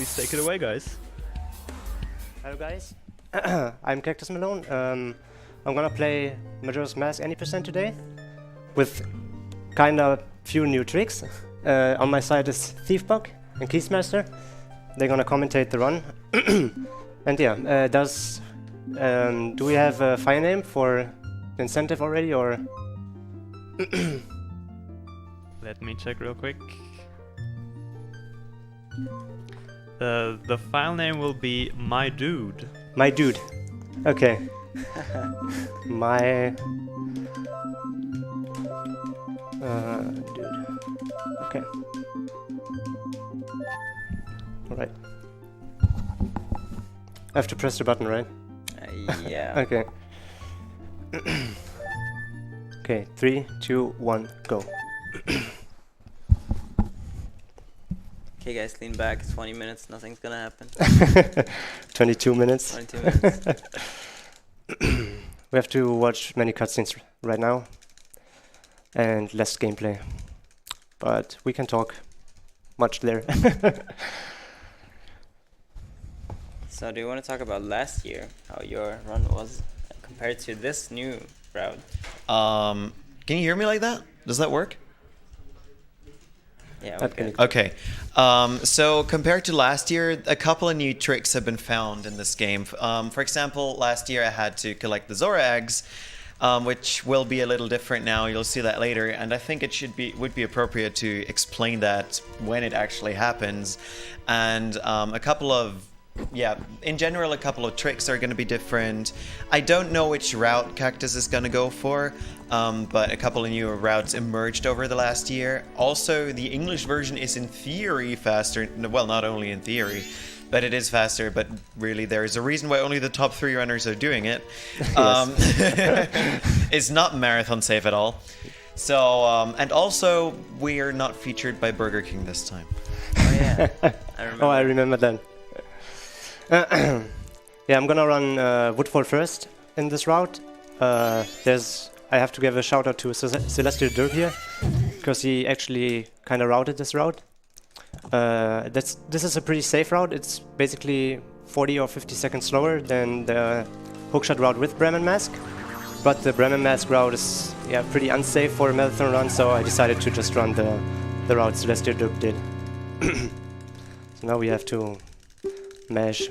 please take it away, guys. Hello guys, I'm Kaktusmelone. I'm gonna play Majora's Mask any percent today with kinda few new tricks. On my side is Thiefbug and Keysmaster. They're gonna commentate the run. And yeah, do we have a file name for the incentive already, or? Let me check real quick. The file name will be My Dude. My Dude. Okay. My dude. Okay. Alright. I have to press the button, right? Yeah. Okay. Okay, 3, 2, 1, go. Okay, guys, lean back. 20 minutes. Nothing's gonna happen. 22 minutes. 22 minutes. We have to watch many cutscenes right now and less gameplay, but we can talk much there. So, do you want to talk about last year? How your run was compared to this new route? Can you hear me like that? Does that work? Yeah. Okay. Okay. So compared to last year, a couple of new tricks have been found in this game. For example, last year I had to collect the Zora eggs, which will be a little different now. You'll see that later, and I think it would be appropriate to explain that when it actually happens. And a couple of in general, a couple of tricks are going to be different. I don't know which route Cactus is going to go for, but a couple of new routes emerged over the last year. Also, the English version is in theory faster. Well, not only in theory, but it is faster. But really, there is a reason why only the top 3 runners are doing it. It's not marathon safe at all. So, and also, we are not featured by Burger King this time. Oh yeah. I remember. Oh, I remember then. Yeah, I'm gonna run Woodfall first in this route. I have to give a shout out to Celestial Derp here, because he actually kind of routed this route. This is a pretty safe route. It's basically 40 or 50 seconds slower than the hookshot route with Bremen Mask, but the Bremen Mask route is pretty unsafe for a marathon run, so I decided to just run the route Celestial Derp did. So now we have to mash.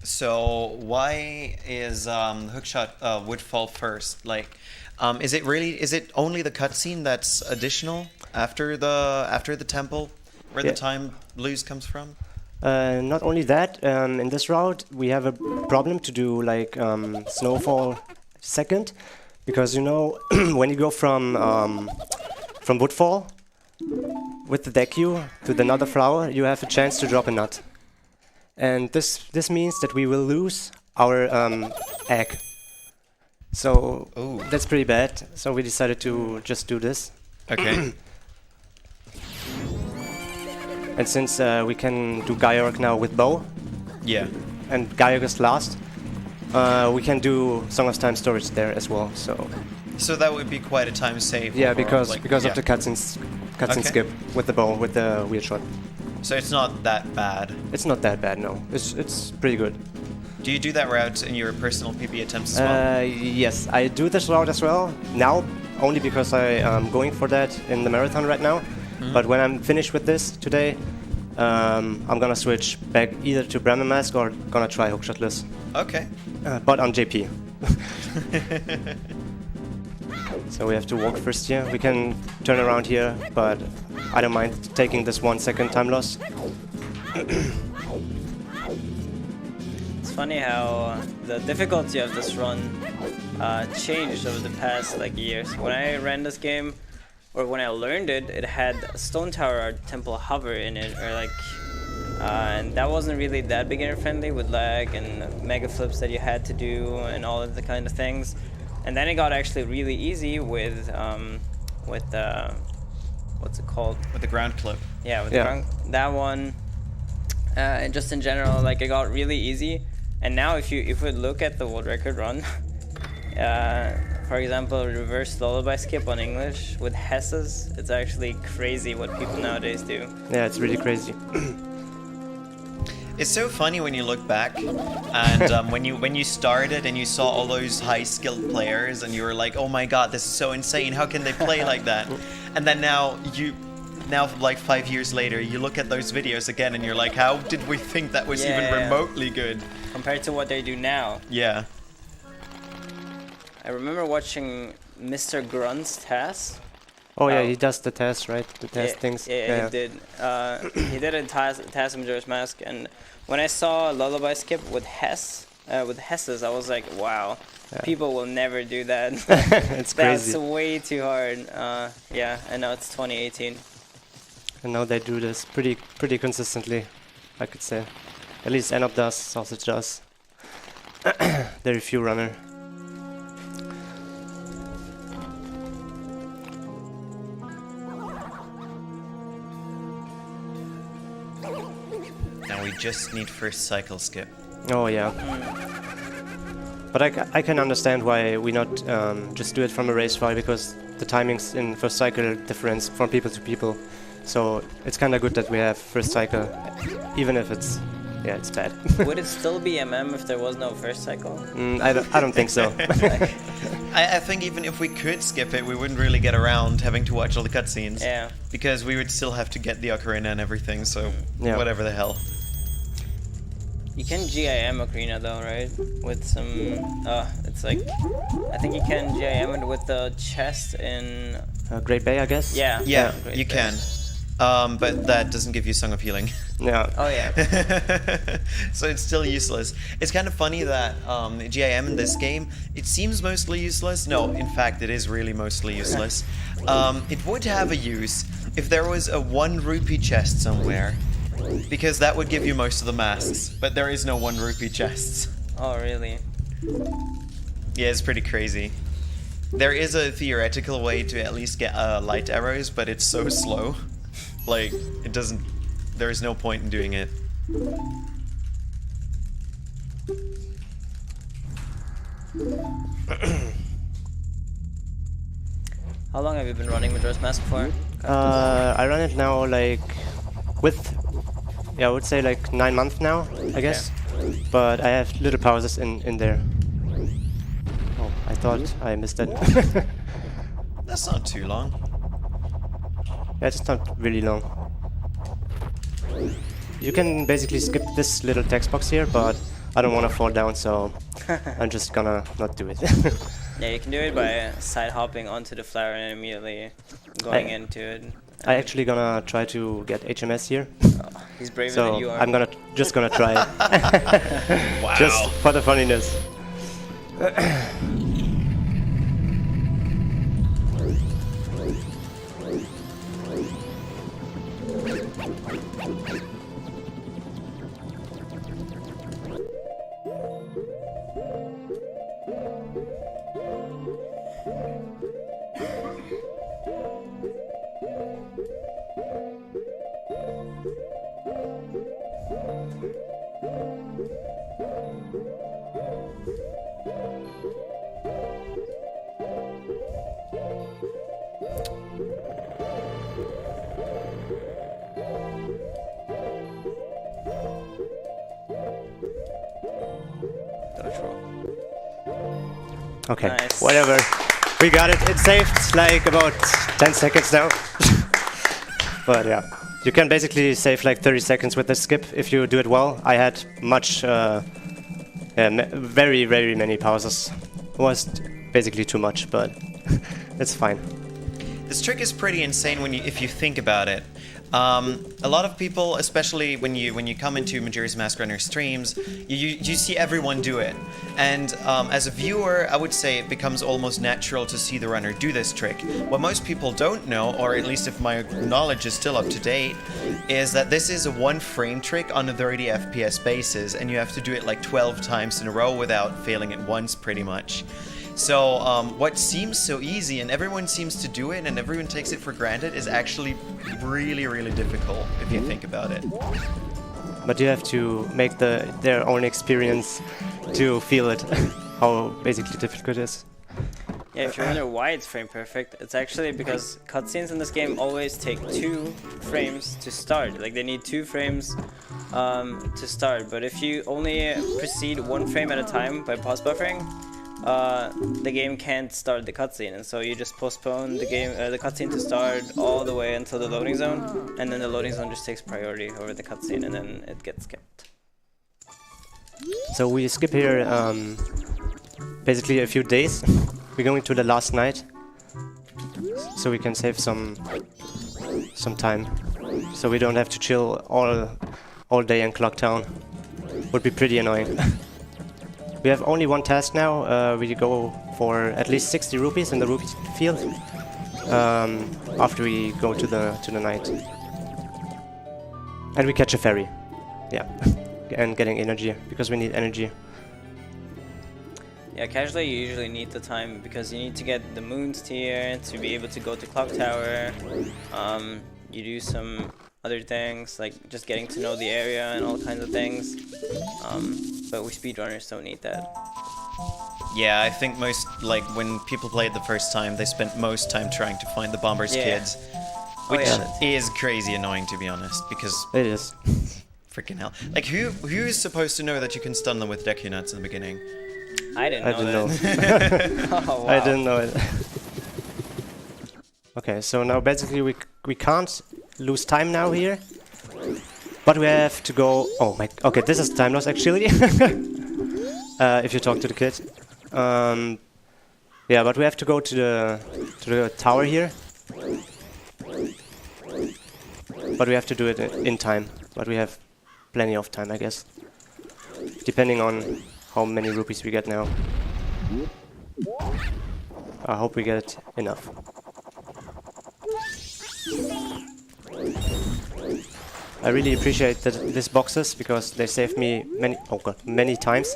So why is hookshot Woodfall first? Like, is it only the cutscene that's additional after the temple, where the time lose comes from? Not only that, in this route we have a problem to do like snowfall second, because you know when you go from Woodfall with the Deku to the Nut of Flower, you have a chance to drop a nut. And this means that we will lose our egg. So that's pretty bad. So we decided to just do this. Okay. And since we can do Gyark now with bow, and Gyark is last, we can do Song of Time storage there as well. So that would be quite a time save. Yeah, overall, because of the cutscene skip with the bow, with the weird shot. So it's not that bad. It's not that bad, no. It's pretty good. Do you do that route in your personal PB attempts as well? Yes, I do this route as well now, only because I am going for that in the marathon right now. But when I'm finished with this today, I'm gonna switch back either to Bremen Mask or gonna try hookshotless. Okay. But on JP. So we have to walk first here. We can turn around here, but I don't mind taking this 1 second time loss. It's funny how the difficulty of this run changed over the past years. When I ran this game, or when I learned it, it had a Stone Tower or Temple Hover in it, or and that wasn't really that beginner friendly with lag and mega flips that you had to do and all of the kind of things. And then it got actually really easy with what's it called? With the ground clip. Yeah, with the ground, that one. And just in general, it got really easy. And now if we look at the world record run, for example, reverse lullaby skip on English with Hesses, it's actually crazy what people nowadays do. Yeah, it's really crazy. It's so funny when you look back, and when you started and you saw all those high-skilled players, and you were like, "Oh my God, this is so insane! How can they play like that?" And then now like 5 years later, you look at those videos again, and you're like, "How did we think that was even remotely good?" Compared to what they do now. Yeah. I remember watching Mr. Grunt's task. Oh yeah, he does the test, right? The test things. Yeah, he did. He did a task in Majora's Mask, and when I saw Lullaby Skip with Hesses, I was like, wow, people will never do that. It's crazy. That's way too hard. Yeah, and now it's 2018. And now they do this pretty consistently, I could say. At least Enop does, Sausage does. Very few runner. Now we just need first cycle skip. Oh yeah. But I can understand why we not just do it from a race file, because the timings in first cycle difference from people to people. So it's kind of good that we have first cycle, even if it's bad. Would it still be MM if there was no first cycle? I don't think so. I think even if we could skip it, we wouldn't really get around having to watch all the cutscenes. Yeah. Because we would still have to get the ocarina and everything, so Yeah. whatever the hell. You can GIM Ocarina though, right? With some, it's like, I think you can GIM it with the chest in... Great Bay, I guess? Yeah. Yeah, Great you Bay. can. But that doesn't give you Song of Healing. Yeah. Oh yeah. So it's still useless. It's kind of funny that GIM in this game, it seems mostly useless. No, in fact, it is really mostly useless. It would have a use if there was a 1 rupee chest somewhere, because that would give you most of the masks, but there is no 1 rupee chests. Oh really? Yeah, it's pretty crazy. There is a theoretical way to at least get light arrows, but it's so slow. Like, it doesn't... There's no point in doing it. How long have you been running Majora's Mask for? I run it now like I would say like 9 months now, I guess. But I have little pauses in there. Oh, I thought I missed it. That's not too long. Yeah, it's not really long. You can basically skip this little text box here, but I don't want to fall down, so I'm just gonna not do it. Yeah, you can do it by side hopping onto the flower and immediately going into it. I actually gonna try to get HMS here, Oh, he's braver than you so are. I'm just gonna try it. Wow. Just for the funniness. Okay, Nice. whatever. We got it. It saved like about 10 seconds now. But yeah, you can basically save like 30 seconds with the skip if you do it well. I had very, very many pauses. It was basically too much, but it's fine. This trick is pretty insane if you think about it. A lot of people, especially when you come into Majora's Mask Runner streams, you see everyone do it, and as a viewer, I would say it becomes almost natural to see the runner do this trick. What most people don't know, or at least if my knowledge is still up to date, is that this is a 1-frame trick on a 30 FPS basis, and you have to do it like 12 times in a row without failing it once, pretty much. So what seems so easy and everyone seems to do it and everyone takes it for granted is actually really, really difficult if you think about it. But you have to make their own experience to feel it, how basically difficult it is. Yeah, if you wonder why it's frame perfect, it's actually because cutscenes in this game always take 2 frames to start. Like they need 2 frames to start. But if you only proceed 1 frame at a time by pause buffering, the game can't start the cutscene, and so you just postpone the cutscene to start all the way until the loading zone, and then the loading zone just takes priority over the cutscene, and then it gets skipped. So we skip here basically a few days. We're going to the last night, so we can save some time, so we don't have to chill all day in Clock Town. Would be pretty annoying. We have only 1 task now. We go for at least 60 rupees in the rupee field after we go to the night, and we catch a ferry. Yeah, and getting energy because we need energy. Yeah, casually you usually need the time because you need to get the moon's tier to be able to go to Clock Tower. You do some other things like just getting to know the area and all kinds of things. But we speedrunners don't need that. Yeah, I think most, like, when people play it the first time, they spent most time trying to find the Bomber's kids. Which is crazy annoying, to be honest, because... It is. Freaking hell. Like, who is supposed to know that you can stun them with Deku Nuts in the beginning? I didn't know. Oh, wow. I didn't know it. Okay, so now basically we can't lose time now here, but we have to go. Oh my. Okay, this is time loss actually. If you talk to the kid. Yeah, but we have to go to the tower here. But we have to do it in time. But we have plenty of time, I guess, depending on how many rupees we get now. I hope we get enough. I really appreciate these boxes because they saved me many times.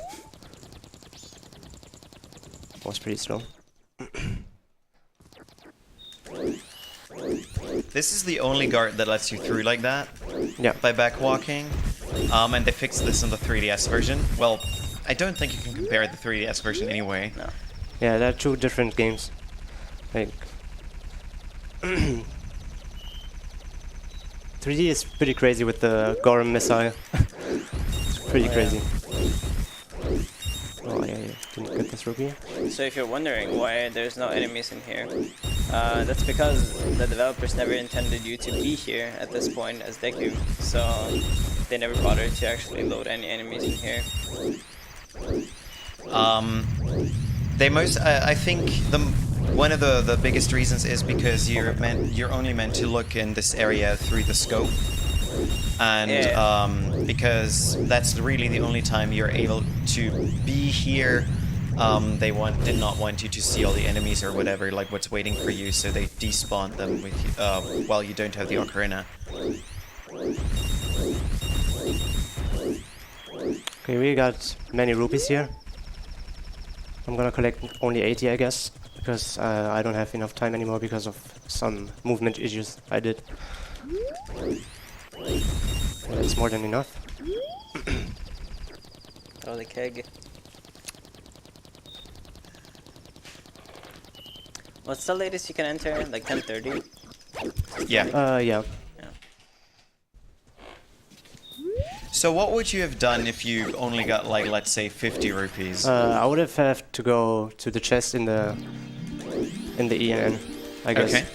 Was pretty slow. This is the only guard that lets you through like that. Yeah. By backwalking. And they fixed this in the 3DS version. Well, I don't think you can compare the 3DS version anyway. No. Yeah, they're 2 different games. Like 3D is pretty crazy with the Gorham missile. It's pretty crazy. Oh yeah, didn't get this rupee. So if you're wondering why there's no enemies in here, that's because the developers never intended you to be here at this point as Deku, so they never bothered to actually load any enemies in here. I think one of the biggest reasons is because you're only meant to look in this area through the scope, and because that's really the only time you're able to be here. They did not want you to see all the enemies or whatever, like what's waiting for you, so they despawned them with while you don't have the ocarina. Okay, we got many rupees here. I'm gonna collect only 80, I guess, because I don't have enough time anymore because of some movement issues I did. That's more than enough. Oh, the keg. What's the latest you can enter? Like 10:30? Yeah. Yeah. So what would you have done if you only got, like, let's say 50 rupees? I would have to go to the chest in the ENN, I guess. Okay.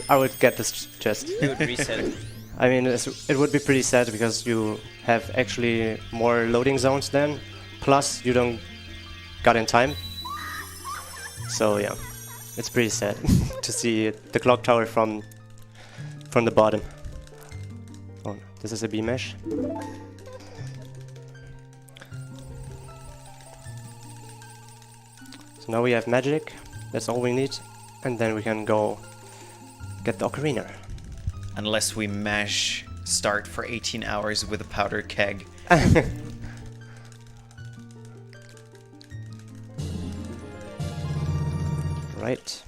I would get this chest. You would reset. I mean, it would be pretty sad because you have actually more loading zones then, plus you don't got in time. So yeah, it's pretty sad to see the clock tower from the bottom. Oh, this is a B mesh. So now we have magic. That's all we need, and then we can go get the ocarina. Unless we mash start for 18 hours with a powder keg. Right.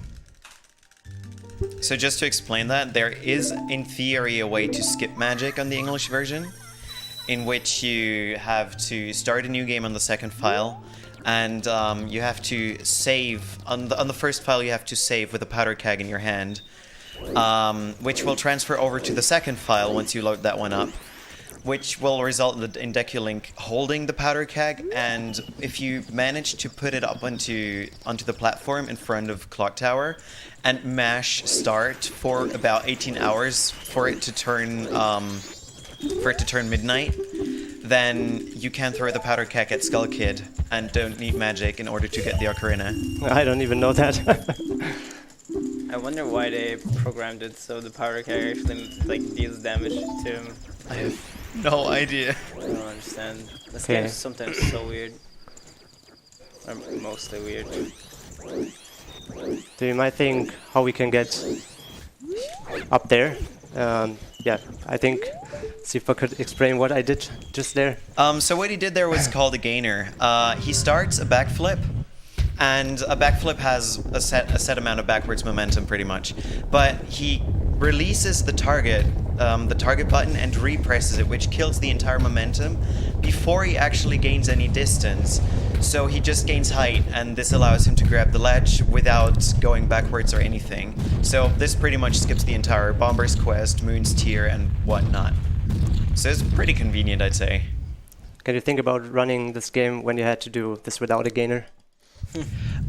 So just to explain that, there is in theory a way to skip magic on the English version, in which you have to start a new game on the second file, and you have to save on the first file. You have to save with a powder keg in your hand, which will transfer over to the second file once you load that one up, which will result in Deculink holding the powder keg. And if you manage to put it up onto the platform in front of Clock Tower, and mash start for about 18 hours for it to turn midnight, then you can throw the powder keg at Skull Kid and don't need magic in order to get the ocarina. I don't even know that. I wonder why they programmed it so the powder keg actually like deals damage to him. I have no idea. I don't understand. This Okay. game is sometimes so weird. Or mostly weird. So you might think how we can get up there. Yeah, I think Sifa could explain what I did just there. So what he did there was called a gainer. He starts a backflip, and a backflip has a set amount of backwards momentum, pretty much. But he releases the target button and represses it, which kills the entire momentum before he actually gains any distance. So he just gains height, and this allows him to grab the ledge without going backwards or anything. So this pretty much skips the entire Bomber's Quest, Moon's Tier, and whatnot. So it's pretty convenient, I'd say. Can you think about running this game when you had to do this without a gainer?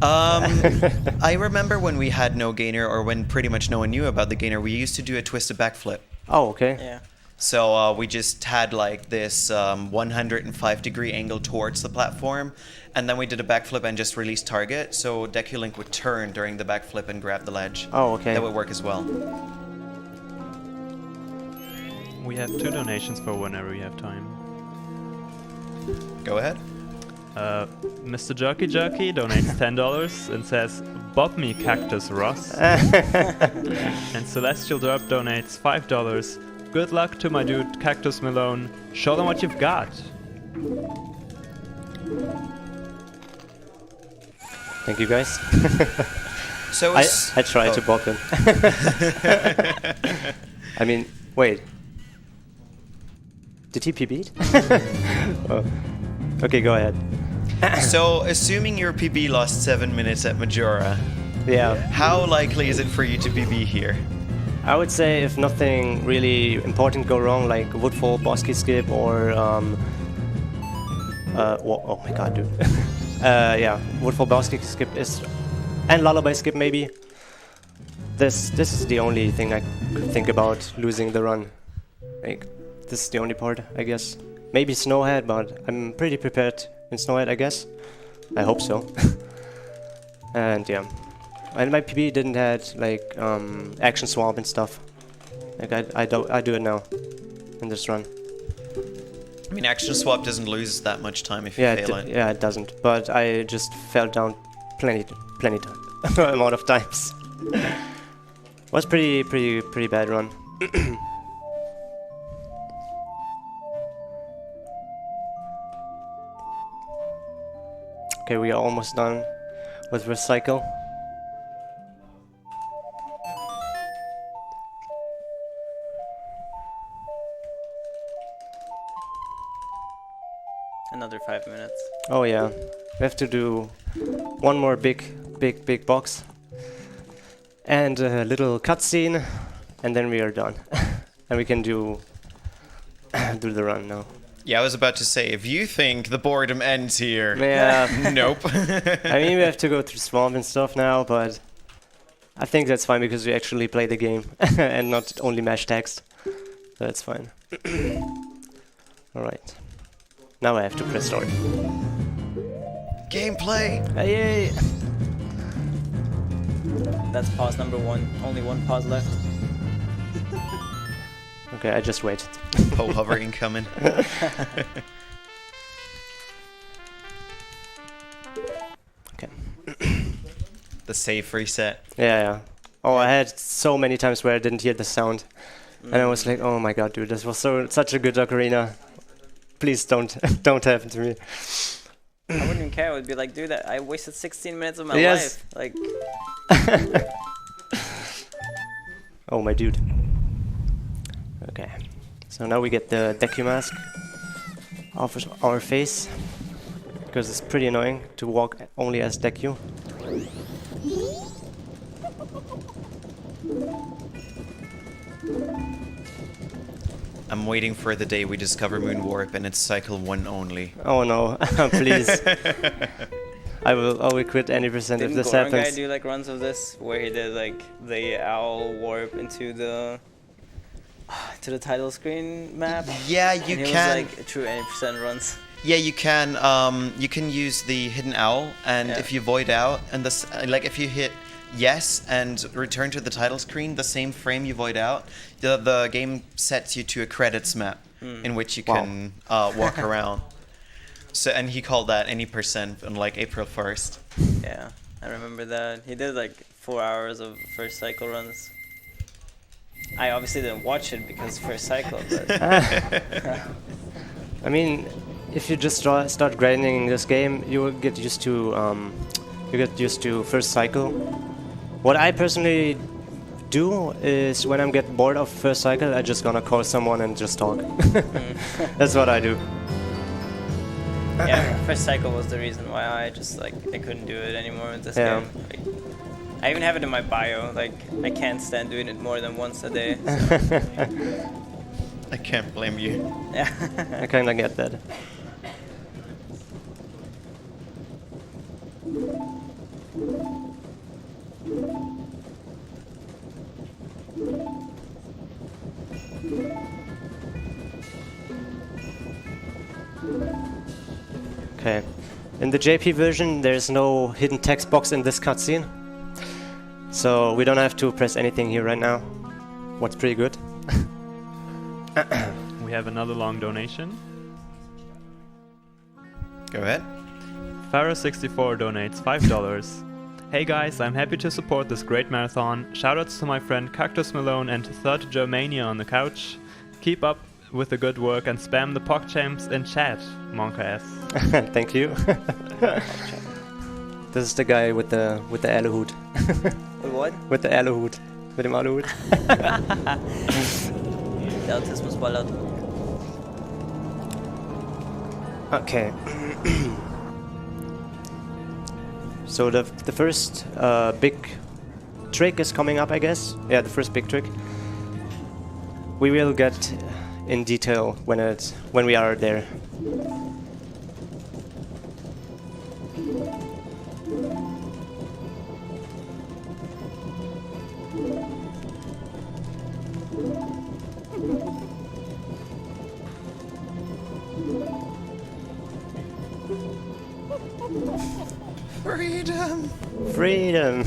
I remember when we had no gainer, or when pretty much no one knew about the gainer, we used to do a twisted backflip. Oh, okay. Yeah. So we just had like this 105-degree angle towards the platform, and then we did a backflip and just released target, so Deculink would turn during the backflip and grab the ledge. Oh, okay. That would work as well. We have 2 donations for whenever we have time. Go ahead. Mr. Jerky Jerky donates $10 and says, "Bob me Cactus Ross." And Celestial Derp donates $5. "Good luck to my dude Kaktusmelone. Show them what you've got." Thank you, guys. So I tried to bop him. I mean, wait. Did he PB'd? Oh. Okay, go ahead. So assuming your PB lost 7 minutes at Majora, Yeah. how likely is it for you to PB here? I would say if nothing really important go wrong, like Woodfall, Bosky skip, or oh my god, dude. Yeah, Woodfall, Bosky skip is, and Lullaby skip maybe. This is the only thing I could think about losing the run. Like, this is the only part, I guess. Maybe Snowhead, but I'm pretty prepared in Snowhead, I guess. I hope so. And yeah. And my PB didn't had like action swap and stuff. Like I do it now in this run. I mean, action swap doesn't lose that much time if you Yeah, fail it. yeah, it doesn't. But I just fell down plenty amount of times. Was pretty bad run. Okay, we are almost done with recycle. Another 5 minutes. Oh yeah, we have to do one more big box and a little cutscene, and then we are done, and we can do the run now. Yeah, I was about to say, if you think the boredom ends here, Yeah, nope. I mean we have to go through swamp and stuff now, but I think that's fine because we actually play the game and not only mash text. So that's fine. All right. Now I have to press start. Gameplay! Hey! That's pause number 1. Only one pause left. Okay, I just waited. Poe hover incoming. Okay. The save reset. Yeah. Oh, I had so many times where I didn't hear the sound. And I was like, oh my god, dude, this was such a good ocarina. Please don't happen to me. I wouldn't even care. I would be like, dude, I wasted 16 minutes of my Yes. life. Like, Oh my dude. Okay. So now we get the Deku mask off our face. because it's pretty annoying to walk only as Deku. I'm waiting for the day we discover Moon Warp and it's cycle 1 only. Oh no, please. I will quit any percent if this Didn't Goron happens. guy do like runs of this where he did like the owl warp into the title screen map? Yeah, you and can. It was like true 80% runs. Yeah, you can. You can use the hidden owl, and Yeah. if you void out, and this, like if you hit yes and return to the title screen, the same frame you void out, the game sets you to a credits map in which you Wow. can walk around. So, and he called that any percent on like April 1st. Yeah, I remember that. He did like 4 hours of first cycle runs. I obviously didn't watch it because first cycle, but I mean, if you just start grinding this game, you will get used to first cycle. What I personally do is when I'm getting bored of first cycle, I just gonna call someone and just talk. That's what I do. yeah, first cycle was the reason why I just like I couldn't do it anymore with this Yeah. game. Like, I even have it in my bio. Like I can't stand doing it more than once a day. I can't blame you. Yeah. I kinda get that. Okay. In the JP version, there's no hidden text box in this cutscene. So we don't have to press anything here right now. What's pretty good. We have another long donation. Go ahead. Pharaoh64 donates $5. Hey guys, I'm happy to support this great marathon. Shoutouts to my friend Kaktusmelone and to Third Germania on the couch. Keep up with the good work and spam the PogChamps in chat, Monka S. Thank you. This is the guy with the Aluhut. With what? With the Aluhut. Mit dem Aluhut. Der Autismus ballert. Okay. So the first big trick is coming up, I guess. Yeah, the first big trick. We will get in detail when we are there. Freedom! Freedom!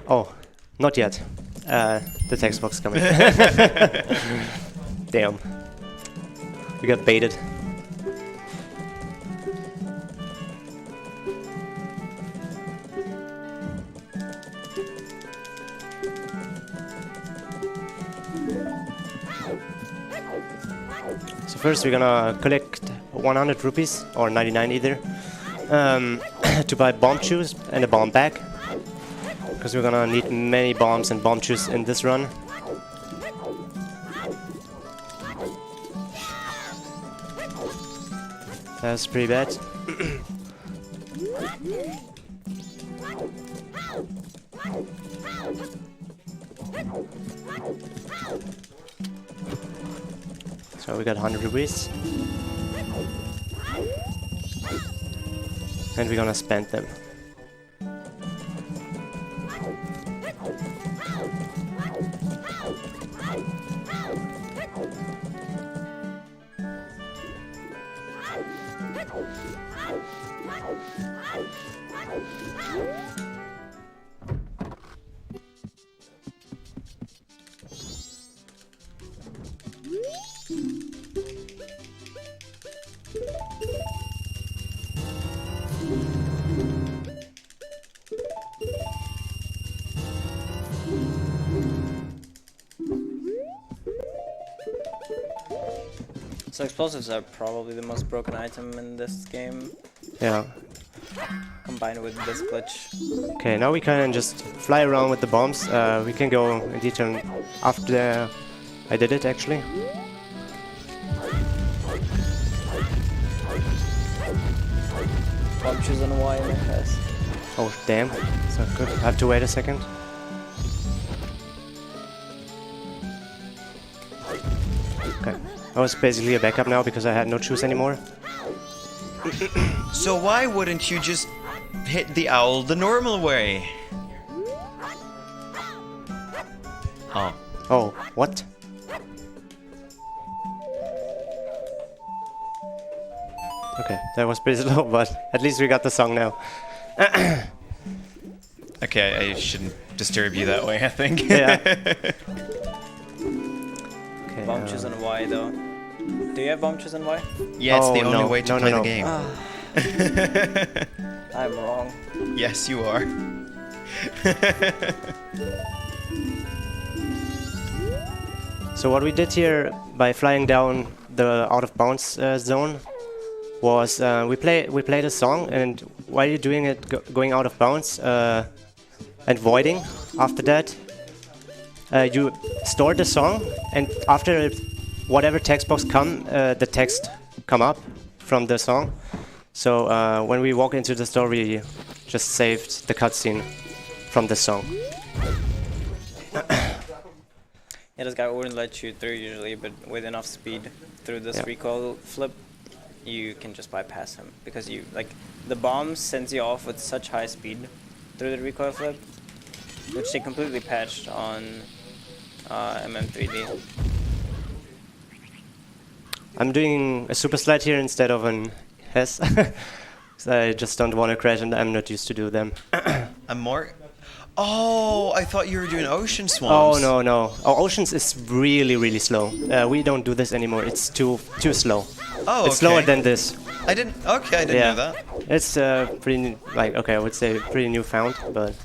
Oh, not yet. The text box coming. Damn. We got baited. So first we're gonna collect 100 rupees, or 99 either, to buy bomb shoes and a bomb bag. Because we're gonna need many bombs and bomb shoes in this run. That's pretty bad. So we got 100 rupees. And we're gonna spend them. So explosives are probably the most broken item in this game, Yeah. combined with this glitch. Okay, now we can just fly around with the bombs. We can go in detail after I did it, actually. Bunches on Y in the past. Oh, damn. It's not good. I have to wait a second. Okay. I was basically a backup now because I had no choose anymore. So why wouldn't you just hit the owl the normal way? Oh. Oh, what? Okay, that was pretty slow, but at least we got the song now. Okay, I shouldn't disturb you that way, I think. Yeah. Okay, Bunches on Y though. Do you have bunches on Y? Yeah, it's Oh, the only no. way to No, play no, the no. game. I'm wrong. Yes, you are. So what we did here by flying down the out of bounds zone was we played a song, and while you're doing it, going out of bounds and voiding, after that you store the song, and after whatever text box the text come up from the song. So when we walk into the store, we just saved the cutscene from the song. Yeah, this guy wouldn't let you through usually, but with enough speed through this Yeah. recoil flip, you can just bypass him because you the bomb sends you off with such high speed through the recoil flip, which they completely patched on MM3D. I'm doing a super slide here instead of an Hess. I just don't want to crash, and I'm not used to do them. I'm more... Oh, I thought you were doing ocean Oh swamps. no! Oh, Oceans is really slow. We don't do this anymore. It's too slow. Oh, It's slower okay. than this. I didn't know that. It's pretty I would say pretty newfound, but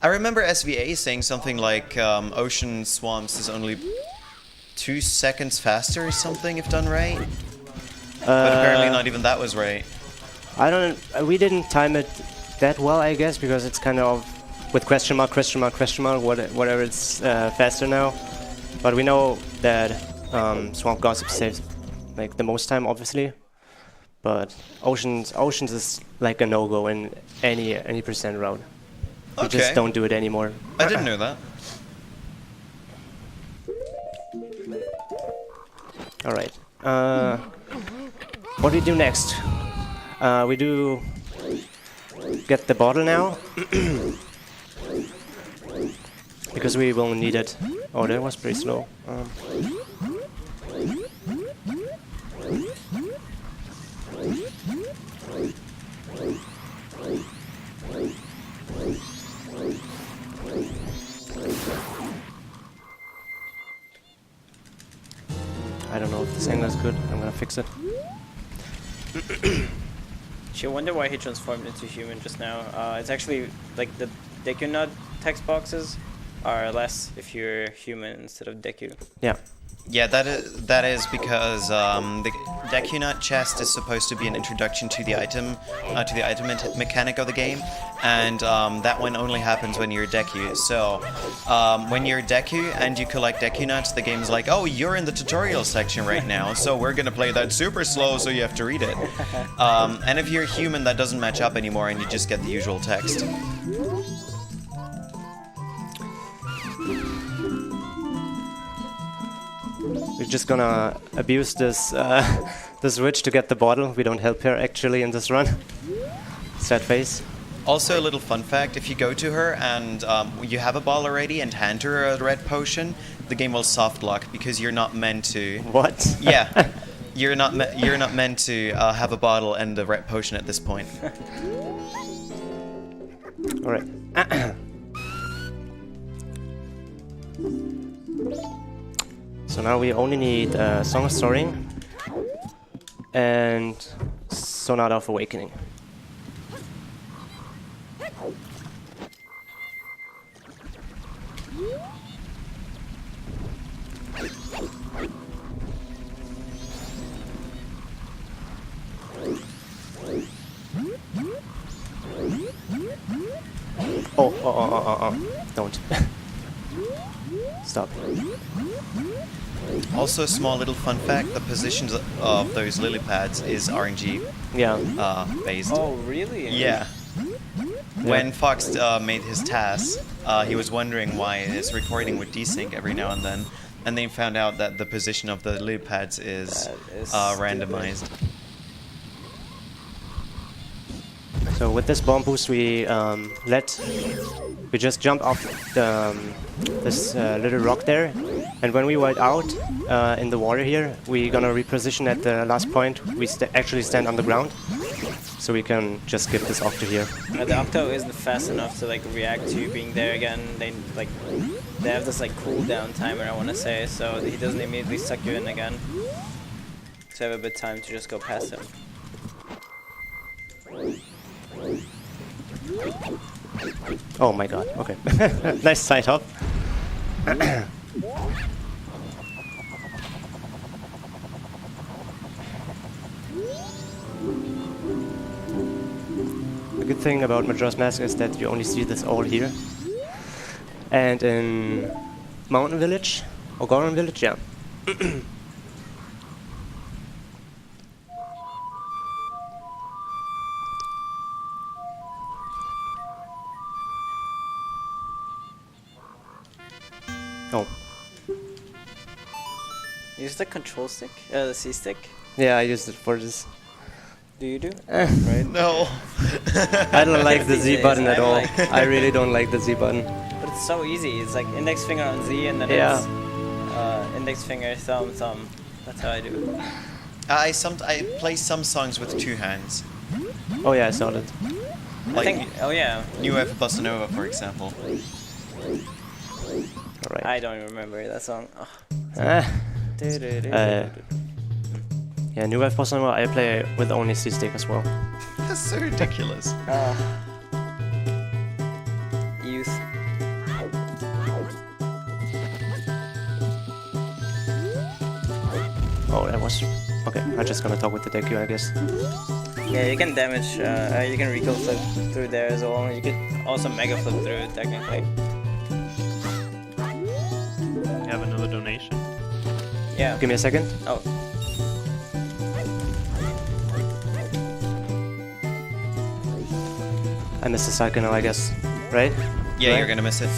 I remember SVA saying something like ocean swamps is only 2 seconds faster or something if done right. But apparently not even that was right. I don't. We didn't time it that well, I guess, because it's kind of with question mark, whatever. It's faster now. But we know that Swamp Gossip saves like the most time, obviously. But Oceans is like a no-go in any percent route. We Okay. just don't do it anymore. I didn't know that. All right. What do we do next? We do get the bottle now because we will need it. Oh, that was pretty slow. I don't know if this angle is good. I'm gonna fix it. You wonder why he transformed into human just now. It's actually like the Deku Nut text boxes are less if you're human instead of Deku. Yeah. Yeah, that is because the Deku Nut chest is supposed to be an introduction to the item mechanic of the game, and that one only happens when you're Deku. So when you're Deku and you collect Deku Nuts, the game's like, oh, you're in the tutorial section right now, so we're gonna play that super slow, so you have to read it. And if you're human, that doesn't match up anymore, and you just get the usual text. We're just gonna abuse this this witch to get the bottle. We don't help her actually in this run. Sad face. Also, a little fun fact: if you go to her and you have a ball already and hand her a red potion, the game will soft lock because you're not meant to. What? Yeah, you're not meant to have a bottle and a red potion at this point. All right. So now we only need Song of Soaring and Sonata of Awakening. Oh, don't. Stop. Also, a small little fun fact: the positions of those lily pads is RNG. based. Oh, really? Yeah. When Fox made his task, he was wondering why his recording would desync every now and then, and they found out that the position of the loop pads is randomized. So with this bomb boost, we just jump off this little rock there, and when we wide out in the water here, we're gonna reposition at the last point. We actually stand on the ground, so we can just skip this octo here. The octo isn't fast enough to like react to you being there again. They have this like cooldown timer, I want to say, so he doesn't immediately suck you in again. So you have a bit of time to just go past him. Oh my god, okay. Nice side hop. The good thing about Majora's Mask is that you only see this all here. And in Mountain Village, or Goron Village, yeah. Oh. Use the control stick? The C stick? Yeah, I used it for this. Do you do? Right. No. I don't like the Z button I at don't all. like- I really don't like the Z button. But it's so easy. It's like index finger on Z and then Yeah. it's index finger, thumb, thumb. That's how I do it. I play some songs with two hands. Oh yeah, I saw that. I think, oh yeah. New Wave Bossa Nova, for example. Alright. I don't even remember that song. Oh. Yeah, New Wave Potsdam, I play with only C stick as well. That's so ridiculous. Youth. Oh, that was... Okay, I'm just gonna talk with the deck, I guess. Yeah, you can damage, you can recall flip through there as well. You could also mega flip through it, technically. We have another donation. Yeah. Give me a second. Oh. I missed the cycle now, I guess. Right? Yeah, Right? you're gonna miss it.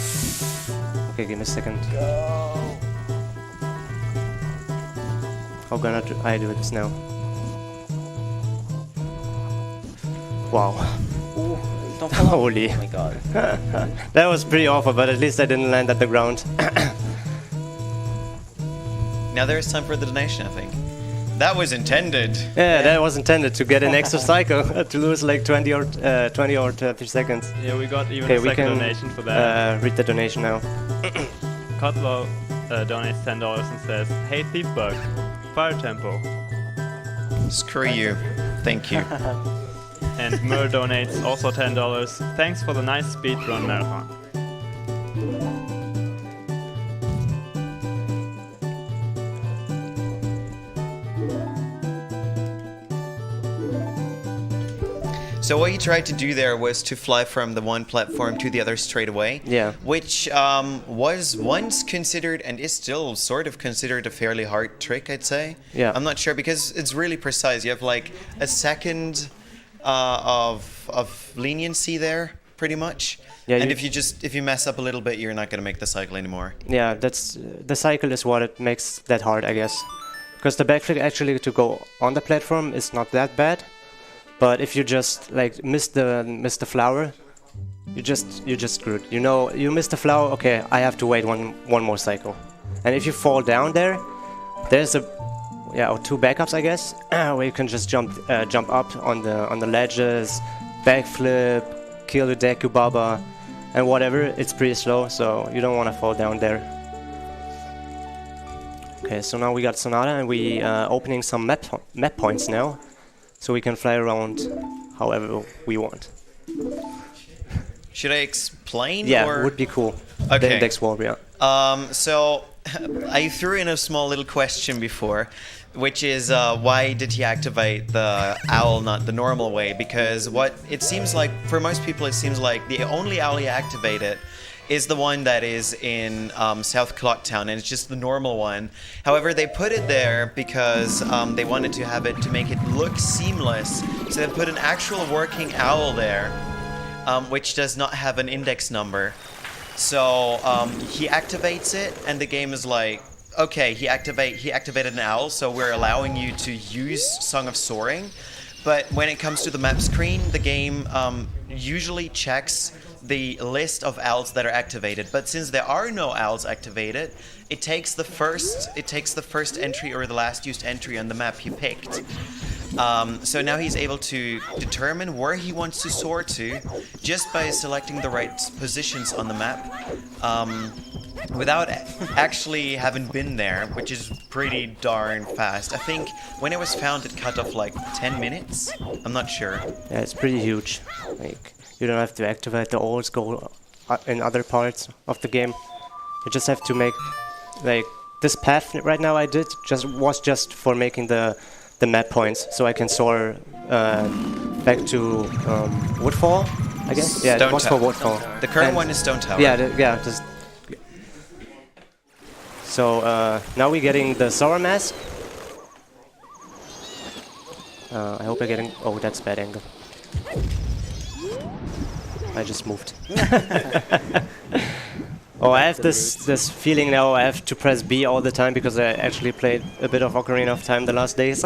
Okay, give me a second. How gonna I do this now? Wow. Ooh, don't fall off. Holy. Oh my god. That was pretty awful, but at least I didn't land at the ground. Now there is time for the donation, I think. That was intended. Yeah, that was intended to get an extra cycle, to lose like 20 or 30 seconds. Yeah, we got even Okay, a we second can donation for that. read the donation now. Kotlo donates $10 and says, "Hey Thiefbug, fire tempo." Screw you. Thank you. And Mer donates also $10. Thanks for the nice speedrun marathon. So what you tried to do there was to fly from the one platform to the other straight away. Yeah. Which was once considered and is still sort of considered a fairly hard trick, I'd say. Yeah. I'm not sure because it's really precise. You have like a second of leniency there, pretty much. Yeah, and you- if you mess up a little bit, you're not gonna make the cycle anymore. Yeah, that's the cycle is what it makes that hard, I guess. Because the backflip actually to go on the platform is not that bad, but if you just like miss the flower, you're just screwed. You know, you miss the flower. Okay, I have to wait one more cycle, and if you fall down there, there's or two backups, I guess, where you can just jump up on the ledges, backflip, kill the Deku Baba, and whatever. It's pretty slow, so you don't want to fall down there. Okay, so now we got Sonata, and we opening some map points now, so we can fly around however we want. Should I explain? Yeah, or? would be cool. Okay. The index wall, yeah. So I threw in a small little question before, which is why did he activate the owl, not the normal way? Because what it seems like, for most people, it seems like the only owl he activated is the one that is in South Clocktown, and it's just the normal one. However, they put it there because they wanted to have it to make it look seamless. So they put an actual working owl there, which does not have an index number. So he activates it, and the game is like, okay, he activated an owl, so we're allowing you to use Song of Soaring. But when it comes to the map screen, the game usually checks the list of owls that are activated. But since there are no owls activated, it takes the first entry or the last used entry on the map he picked. So now he's able to determine where he wants to soar to just by selecting the right positions on the map, without actually having been there, which is pretty darn fast. I think when it was found, it cut off like 10 minutes. I'm not sure. Yeah, it's pretty huge. Like, you don't have to activate the owls go in other parts of the game. You just have to make, like, this path right now I did was just for making the map points, so I can soar back to Woodfall, I guess. Yeah, it was for Woodfall. The current one is Stone Tower. Yeah, just. So now we're getting the Sora mask. I hope we're getting. Oh, that's bad angle. I just moved. Oh, I have this feeling now I have to press B all the time because I actually played a bit of Ocarina of Time the last days.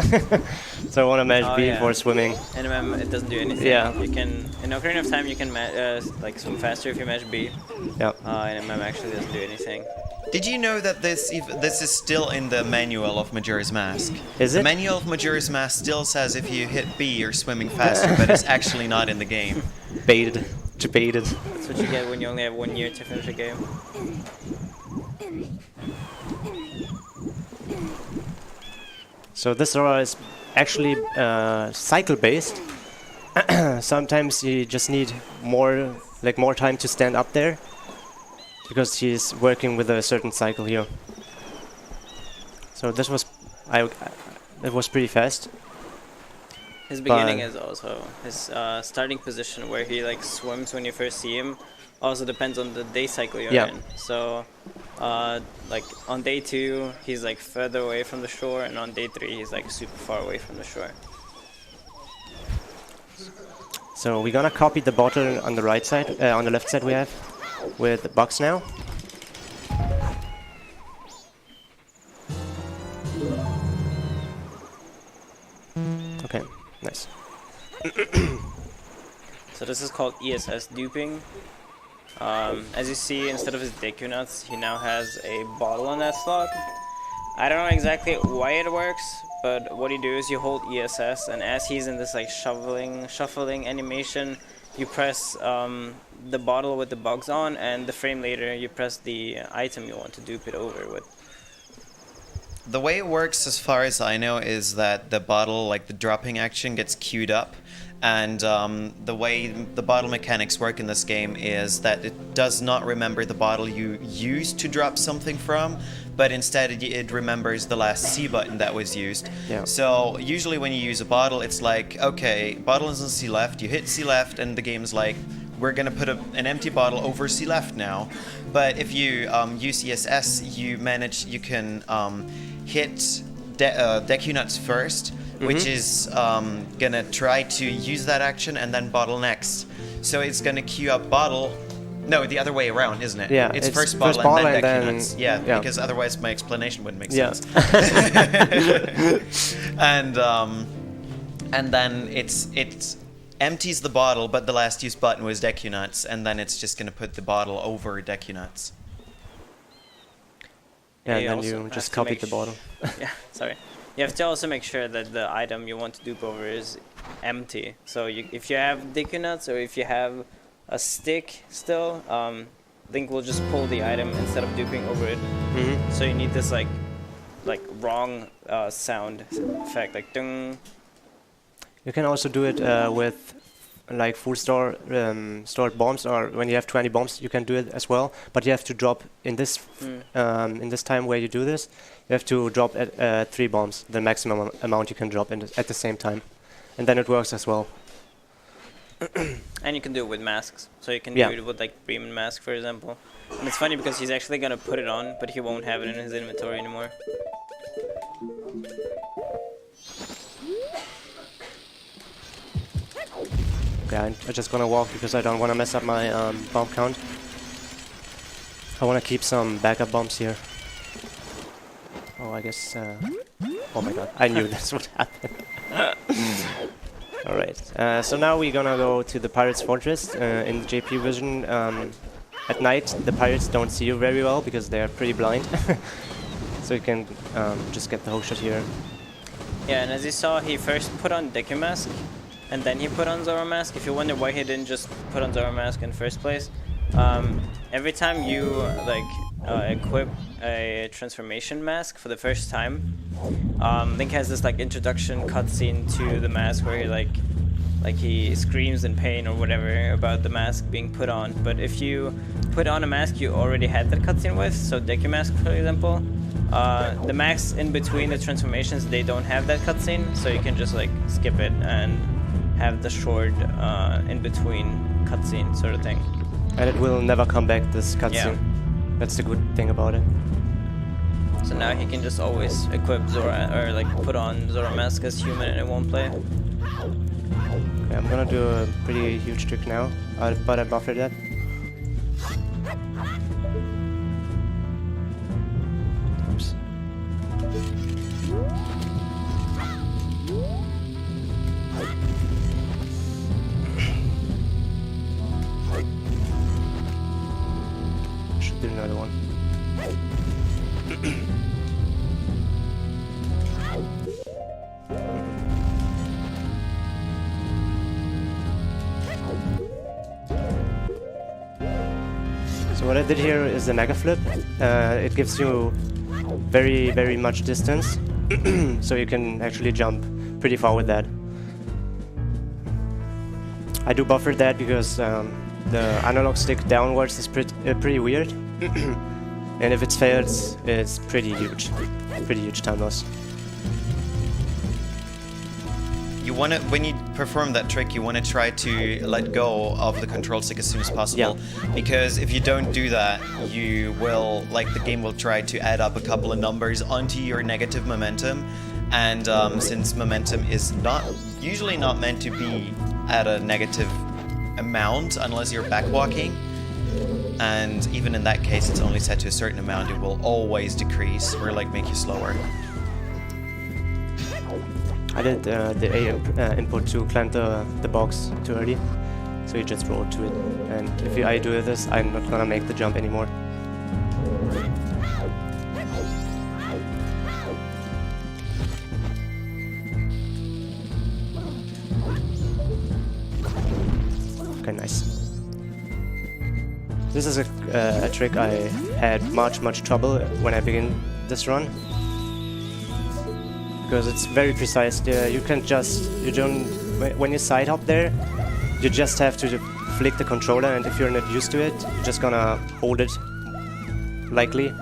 So I want to mash B for swimming. In MM, it doesn't do anything. Yeah. You can in Ocarina of Time you can like swim faster if you mash B. Yeah. In MM actually doesn't do anything. Did you know that this is still in the manual of Majora's Mask? Is it? The manual of Majora's Mask still says if you hit B, you're swimming faster, but it's actually not in the game. Baited. Debated. That's what you get when you only have 1 year to finish a game. So this Sora is actually cycle-based. Sometimes you just need more time to stand up there, because he's working with a certain cycle here. So this was, it was pretty fast. His beginning is also his starting position, where he like swims when you first see him. Also depends on the day cycle you're in. So, like on day 2, he's like further away from the shore, and on day 3, he's like super far away from the shore. So we're gonna copy the bottle on the right side, on the left side we have, with the box now. Okay, nice. So this is called ESS duping. As you see, instead of his Deku Nuts, he now has a bottle on that slot. I don't know exactly why it works, but what you do is you hold ESS, and as he's in this like shuffling animation, you press the bottle with the bugs on, and the frame later you press the item you want to dupe it over with. The way it works, as far as I know, is that the bottle, like the dropping action, gets queued up. And the way the bottle mechanics work in this game is that it does not remember the bottle you used to drop something from, but instead it remembers the last C button that was used. Yeah. So usually when you use a bottle, it's like, okay, bottle is on C left, you hit C left, and the game's like, we're gonna put an empty bottle over C left now. But if you use ESS, you can hit Deku Nuts first, which is gonna try to use that action and then bottle next. So it's gonna queue up bottle. No, the other way around, isn't it? Yeah, it's first bottle and then Deku Nuts. Yeah, because otherwise my explanation wouldn't make sense. And then it empties the bottle, but the last used button was Deku Nuts, and then it's just gonna put the bottle over Deku Nuts. Yeah, and then you just copy the bottle. Yeah, sorry. You have to also make sure that the item you want to dupe over is empty. So if you have Deku Nuts or if you have a stick still, Link will just pull the item instead of duping over it. So you need this like wrong sound effect, like dung. You can also do it with like full stored bombs, or when you have 20 bombs you can do it as well, but you have to drop in this time where you do this, you have to drop at 3 bombs, the maximum amount you can drop at the same time, and then it works as well. And you can do it with masks, so you can do it with like Bremen mask, for example. And it's funny because he's actually gonna put it on, but he won't have it in his inventory anymore. Yeah, I'm just gonna walk because I don't want to mess up my bomb count. I want to keep some backup bombs here. Oh, I guess... oh my god, I knew this would happen. Alright, so now we're gonna go to the Pirates Fortress. In the JP vision, at night the pirates don't see you very well because they're pretty blind. So you can just get the hook shot here. Yeah, and as you saw, he first put on Deku Mask, and then he put on Zoro Mask. If you wonder why he didn't just put on Zoro Mask in the first place, every time you equip a transformation mask for the first time, Link has this like introduction cutscene to the mask where he screams in pain or whatever about the mask being put on. But if you put on a mask you already had that cutscene with, so Deku Mask for example, the masks in between the transformations, they don't have that cutscene, so you can just like skip it and have the short in between cutscene sort of thing. And it will never come back, this cutscene. Yeah. That's the good thing about it. So now he can just always equip Zora, or like put on Zora Mask as human and it won't play. Okay, I'm gonna do a pretty huge trick now, but I buffered that. Oops. Should do another one. So what I did here is a mega flip. It gives you very much distance, so you can actually jump pretty far with that. I do buffer that because the analog stick downwards is pretty weird, and if it fails, it's pretty huge time loss. You want to, when you perform that trick, you want to try to let go of the control stick as soon as possible. Yeah. Because if you don't do that, you will, like, the game will try to add up a couple of numbers onto your negative momentum. And since momentum is usually not meant to be at a negative amount unless you're backwalking, and even in that case, it's only set to a certain amount, it will always decrease or like make you slower. I did the A input to climb the box too early, so you just roll to it. And if I do this, I'm not gonna make the jump anymore. Okay, nice. This is a trick I had much trouble when I began this run, because it's very precise. You can just, when you side hop there, you just have to flick the controller, and if you're not used to it, you're just gonna hold it, likely,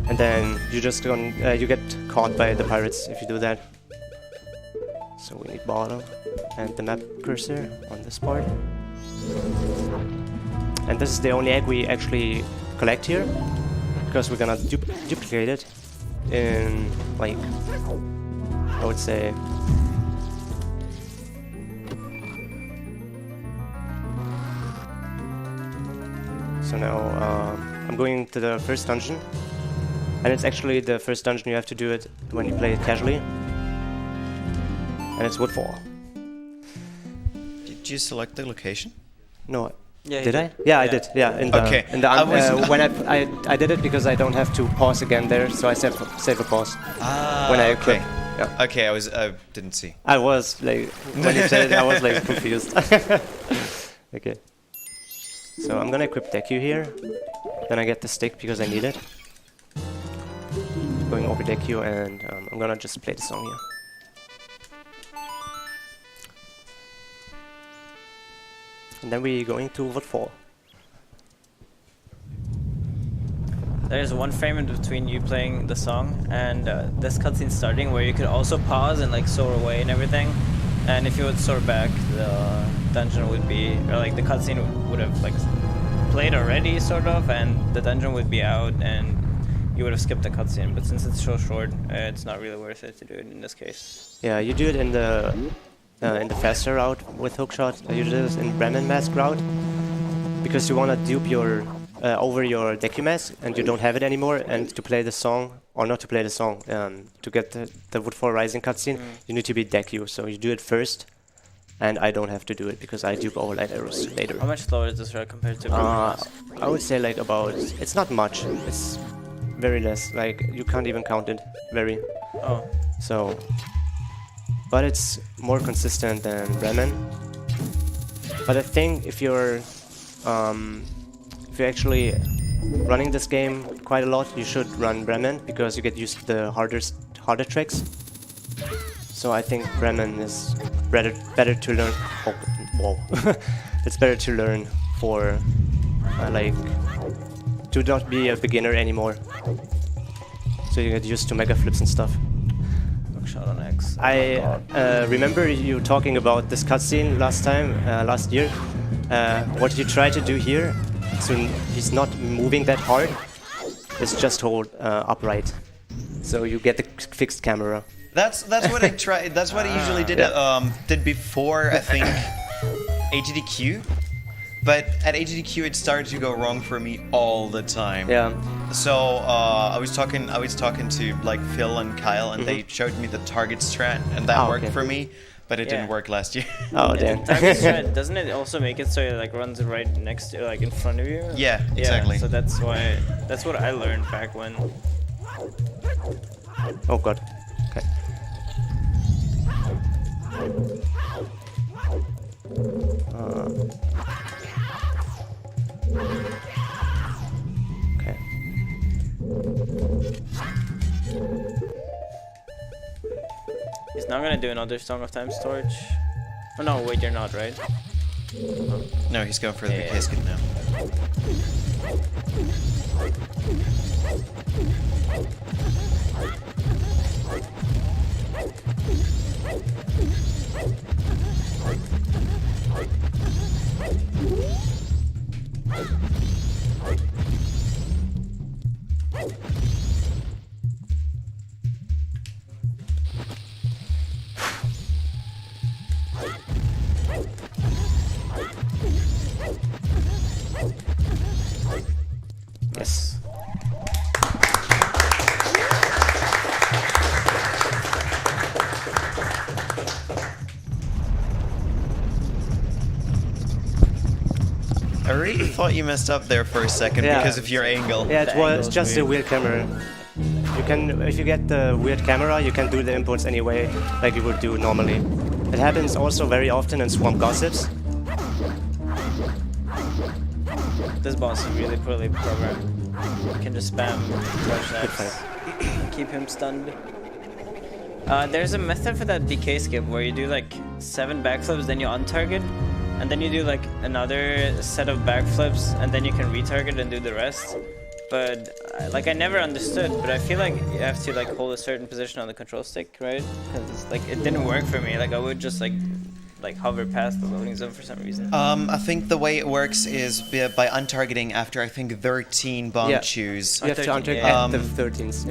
and then you get caught by the pirates if you do that. So we need bottom and the map cursor on this part, and this is the only egg we actually collect here, because we're gonna duplicate it in, like, I would say, so now I'm going to the first dungeon, and it's actually the first dungeon. You have to do it when you play it casually, and it's Woodfall. Did you select the location? No. Yeah, did I? Yeah, I did. Yeah, in the Okay. in the when I did it because I don't have to pause again there, so I save a pause when I equip. Okay. Yeah. Okay, I didn't see. I was like, when you said it, I was like confused. Okay. So I'm gonna equip Deku here. Then I get the stick because I need it. Going over Deku, and I'm gonna just play the song here. And then we're going to Woodfall. There's one frame in between you playing the song and this cutscene starting, where you could also pause and like soar away and everything. And if you would soar back, the dungeon would be, or like the cutscene would have like played already, sort of, and the dungeon would be out, and you would have skipped the cutscene. But since it's so short, it's not really worth it to do it in this case. Yeah, you do it in the in the faster route with hookshot. You do this in Bremen mask route because you want to dupe your over your Deku mask and you don't have it anymore. And to play the song, or not to play the song, to get the Woodfall Rising cutscene, you need to be Deku. So you do it first, and I don't have to do it because I dupe overlight arrows later. How much slower is this route compared to Bremen mask? I would say like about, it's not much. It's very less. Like you can't even count it. Very. Oh. So, but it's more consistent than Bremen. But I think if you're actually running this game quite a lot, you should run Bremen because you get used to the harder tricks. So I think Bremen is better to learn. Oh, whoa! It's better to learn for like to not be a beginner anymore. So you get used to mega flips and stuff. Shot on X. I remember you talking about this cutscene last year. What you try to do here, so he's not moving that hard, is just hold upright. So you get the fixed camera. That's what I tried. That's what I usually did. Did before I think AGDQ, but at AGDQ it started to go wrong for me all the time. Yeah. So I was talking to like Phil and Kyle, and they showed me the target strat, and that worked for me. But it didn't work last year. Oh damn. Target strat, doesn't it also make it so it like runs right next to, like in front of you? Yeah, exactly. Yeah, so that's what I learned back when. Oh god. Okay. Okay. He's not gonna do another Song of Time storage. Oh no, wait, you're not, right? No, he's going for the big casket now. Yes. I really thought you messed up there for a second because of your angle. Yeah, The was angle's just a weird camera. You can, if you get the weird camera, you can do the inputs anyway, like you would do normally. It happens also very often in Swamp Gossips. This boss is really poorly programmed. You can just spam crush X, keep him stunned. There's a method for that DK skip where you do like 7 backflips, then you untarget, and then you do like another set of backflips, and then you can retarget and do the rest. But like I never understood, but I feel like you have to like hold a certain position on the control stick, right? Because like it didn't work for me. Like I would just like hover past the loading zone for some reason. I think the way it works is by untargeting after I think 13 bomb chews. You have to untarget at the 13s.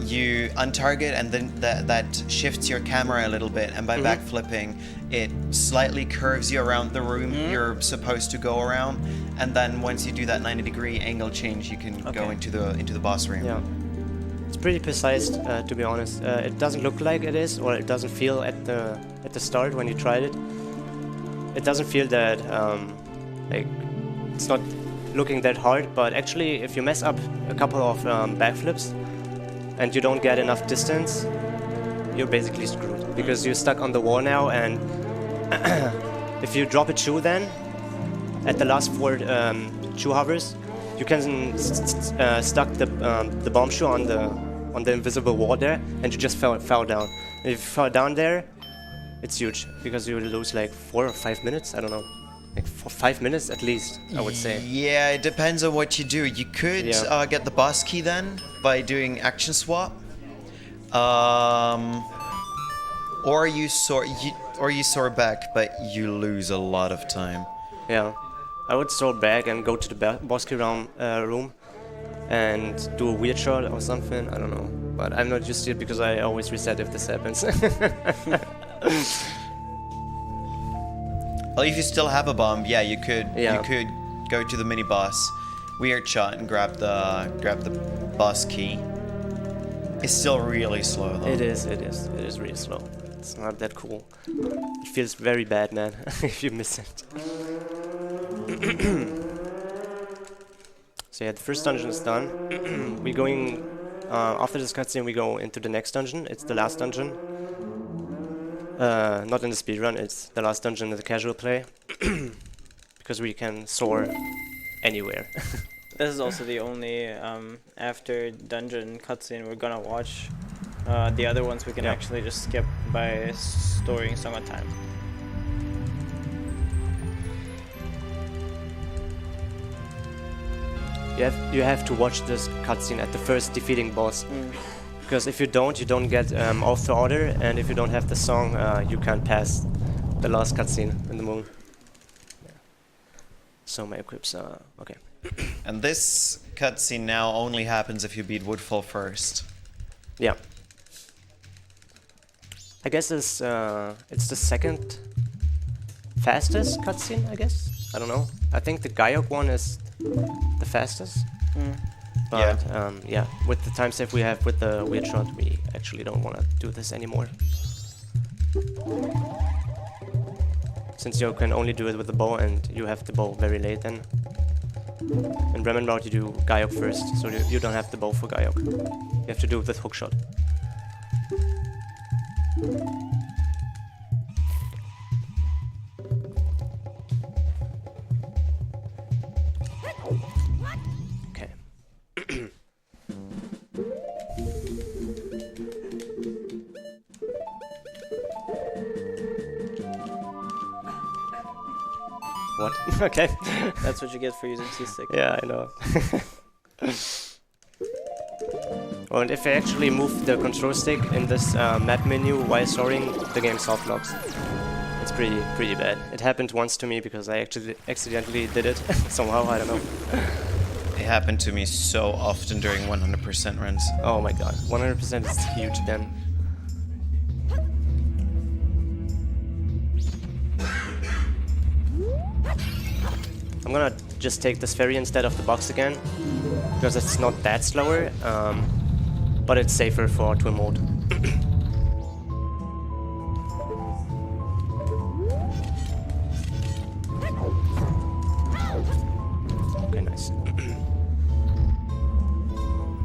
You untarget and then that shifts your camera a little bit, and by backflipping it slightly curves you around the room you're supposed to go around, and then once you do that 90-degree angle change, you can go into the boss room. Yeah. It's pretty precise, to be honest. It doesn't look like it is, or it doesn't feel at the start when you tried it. It doesn't feel that like it's not looking that hard. But actually, if you mess up a couple of backflips and you don't get enough distance, you're basically screwed because you're stuck on the wall now. And if you drop a chew, then at the last 4 chew hovers, you can stuck the bomb shoe on the invisible wall there, and you just fell down. And if you fall down there, it's huge because you will lose like 4 or 5 minutes. I don't know, like 5 minutes at least, I would say. Yeah, it depends on what you do. You could get the boss key then by doing action swap, or you soar back, but you lose a lot of time. Yeah. I would soar back and go to the boss key room and do a weird shot or something. I don't know, but I'm not used to it because I always reset if this happens. Well, if you still have a bomb, yeah, you could go to the mini boss, weird shot, and grab the boss key. It's still really slow though. It is really slow. It's not that cool. It feels very bad, man, if you miss it. So yeah, the first dungeon is done. We're going, after this cutscene we go into the next dungeon. It's the last dungeon. Not in the speedrun, it's the last dungeon in the casual play. Because we can soar anywhere. This is also the only after dungeon cutscene we're gonna watch. The other ones we can actually just skip by storing Song of Time. You have to watch this cutscene at the first defeating boss. Because if you don't get off the order, and if you don't have the song, you can't pass the last cutscene in the moon. Yeah. So my equips are okay. And this cutscene now only happens if you beat Woodfall first. Yeah. I guess it's the second fastest cutscene, I guess? I don't know. I think the Gaiok one is the fastest. But yeah, with the time save we have with the weird shot, we actually don't want to do this anymore. Since you can only do it with the bow, and you have the bow very late then. In Bremen route you do Gaiok first, so you don't have the bow for Gaiok. You have to do it with hookshot. Okay. What? Okay. That's what you get for using C-Stick. Yeah, I know. Oh, and if I actually move the control stick in this map menu while soaring, the game soft locks. It's pretty bad. It happened once to me because I actually accidentally did it somehow, I don't know. It happened to me so often during 100% runs. Oh my god, 100% is huge then. I'm gonna just take this ferry instead of the box again, because it's not that slower, but it's safer for twin mode. Okay, nice.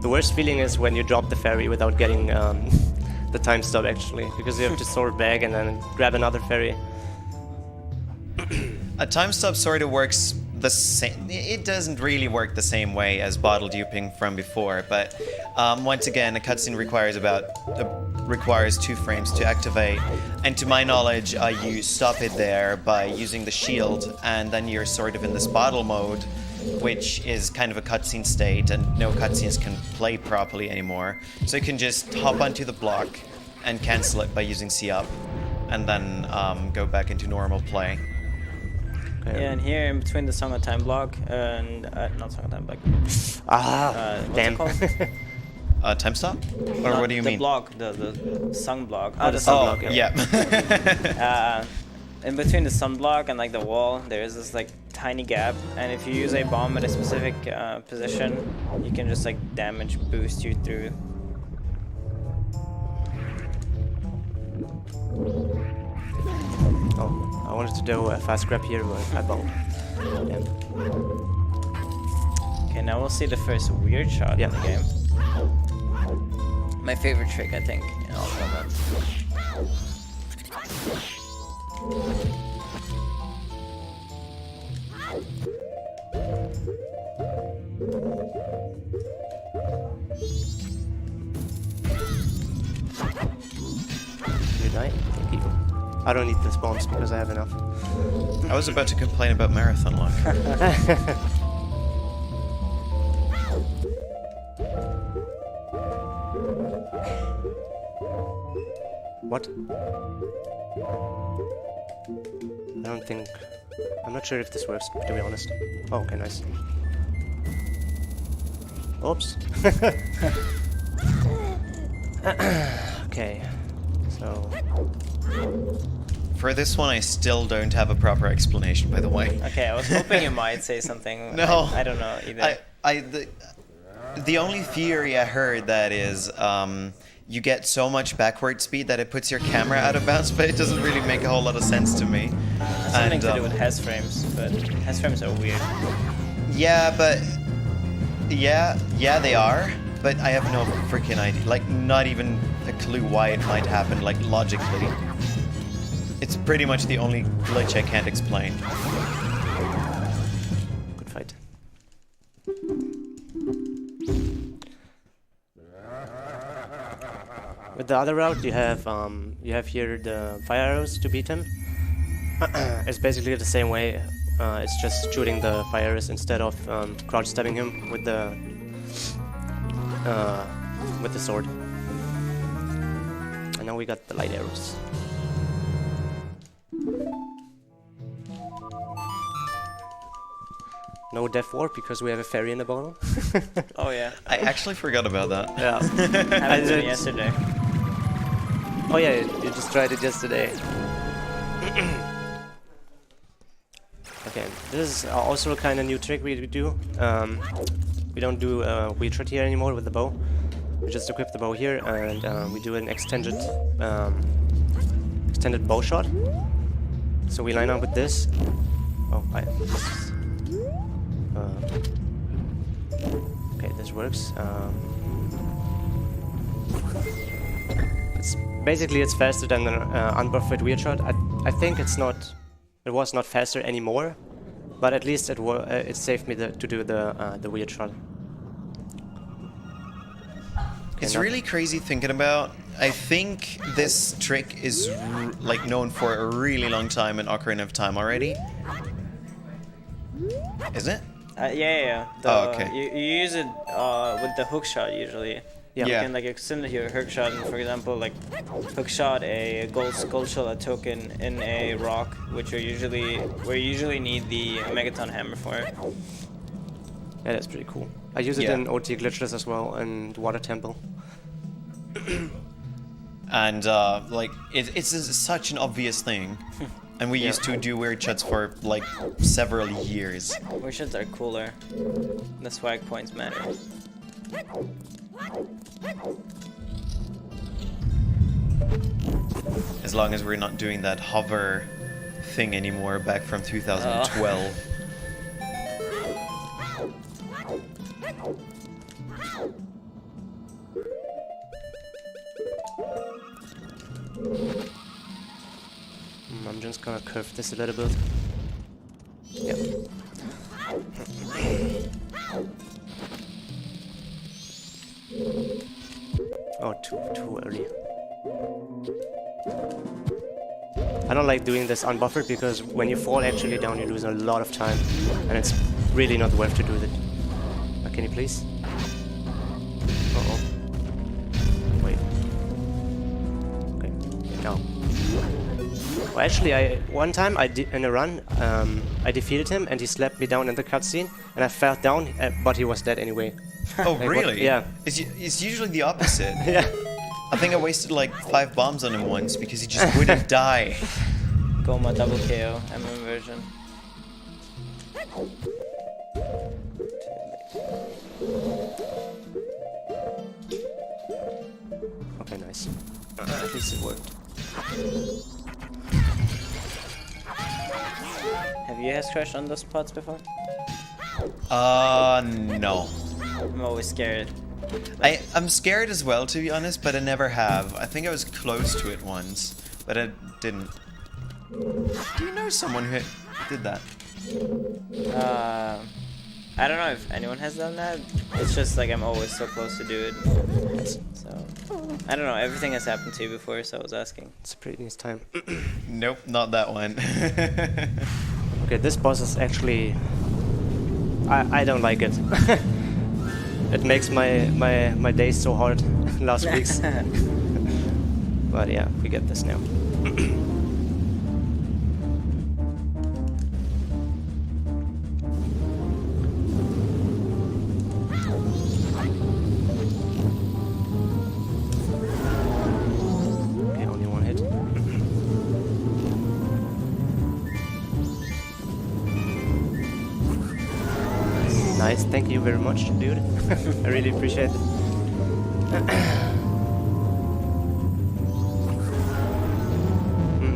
The worst feeling is when you drop the ferry without getting the time stop actually, because you have to soar back and then grab another ferry. A time stop sort of works the same. It doesn't really work the same way as bottle duping from before, but once again, a cutscene requires 2 frames to activate, and to my knowledge, you stop it there by using the shield, and then you're sort of in this bottle mode, which is kind of a cutscene state, and no cutscenes can play properly anymore. So you can just hop onto the block and cancel it by using C up, and then go back into normal play. Yeah, and here in between the Song of Time block and not Song of Time block. What's Damn. it called? Time stop? Or what do you mean? The block, the sung block. Oh, the sung block, yeah. In between the sun block and like the wall, there is this like tiny gap, and if you use a bomb at a specific position, you can just like damage boost you through. Oh, I wanted to do a fast grab here, but I bowed. Damn. Okay, now we'll see the first weird shot in the game. My favorite trick, I think, in all combat. You die? Thank you. I don't need these bombs because I have enough. I was about to complain about marathon luck. What? I don't think... I'm not sure if this works, to be honest. Oh, okay, nice. Oops. Okay, so... For this one, I still don't have a proper explanation, by the way. Okay, I was hoping you might say something. No. I don't know either. The only theory I heard that is you get so much backward speed that it puts your camera out of bounds, but it doesn't really make a whole lot of sense to me. Something to do with HES frames, but HES frames are weird. Yeah, but yeah, they are. But I have no freaking idea. Like, not even a clue why it might happen. Like, logically, it's pretty much the only glitch I can't explain. Good fight. With the other route, you have here the fire arrows to beat him. It's basically the same way. It's just shooting the fire arrows instead of crouch stabbing him with the sword. And now we got the light arrows. No death war because we have a fairy in the bottle. Oh yeah. I actually forgot about that. Yeah. Happened to me yesterday. Oh yeah, you just tried it yesterday. Okay, this is also a kind of new trick we do. We don't do a wheel shot here anymore with the bow. We just equip the bow here and we do an extended bow shot. So we line up with this. Oh, okay, this works. It's faster than the unbuffered wheel shot. I think it was not faster anymore, but at least it saved me to do the wheel shot. Okay, It's really crazy thinking about. I think this trick is like known for a really long time in Ocarina of Time already. Is it? Yeah. Oh, okay. You use it with the hook shot usually. Yeah. You can like extend your hook shot, and for example, like hook shot a gold shell a token in a rock, which where you usually need the Megaton hammer for. Yeah, that's pretty cool. I use it in OT glitches as well and Water Temple. And like it's such an obvious thing, and we used to do weird shots for like several years. Weird shots are cooler. The swag points matter. As long as we're not doing that hover thing anymore back from 2012. I'm just gonna curve this a little bit. Yep. Oh, too early. I don't like doing this unbuffered because when you fall actually down, you lose a lot of time, and it's really not worth to do that. Can you please? Uh-oh. Wait. Okay. Now. Well, actually, one time in a run, I defeated him, and he slapped me down in the cutscene, and I fell down, but he was dead anyway. Oh, Like, really? yeah. It's usually the opposite. Yeah. I think I wasted like 5 bombs on him once because he just wouldn't die. Goma double KO, MM version. Okay, nice. At least it worked. Have you HES crashed on those spots before? No. I'm always scared. I'm scared as well, to be honest, but I never have. I think I was close to it once, but I didn't. Do you know someone who did that? I don't know if anyone has done that. It's just like I'm always so close to do it. So I don't know. Everything has happened to you before, so I was asking. It's a pretty nice time. Nope, not that one. Okay, this boss is actually... I don't like it. It makes my days so hard last week's. But yeah, we get this now. Okay, only one hit. Nice, thank you very much, dude. I really appreciate it.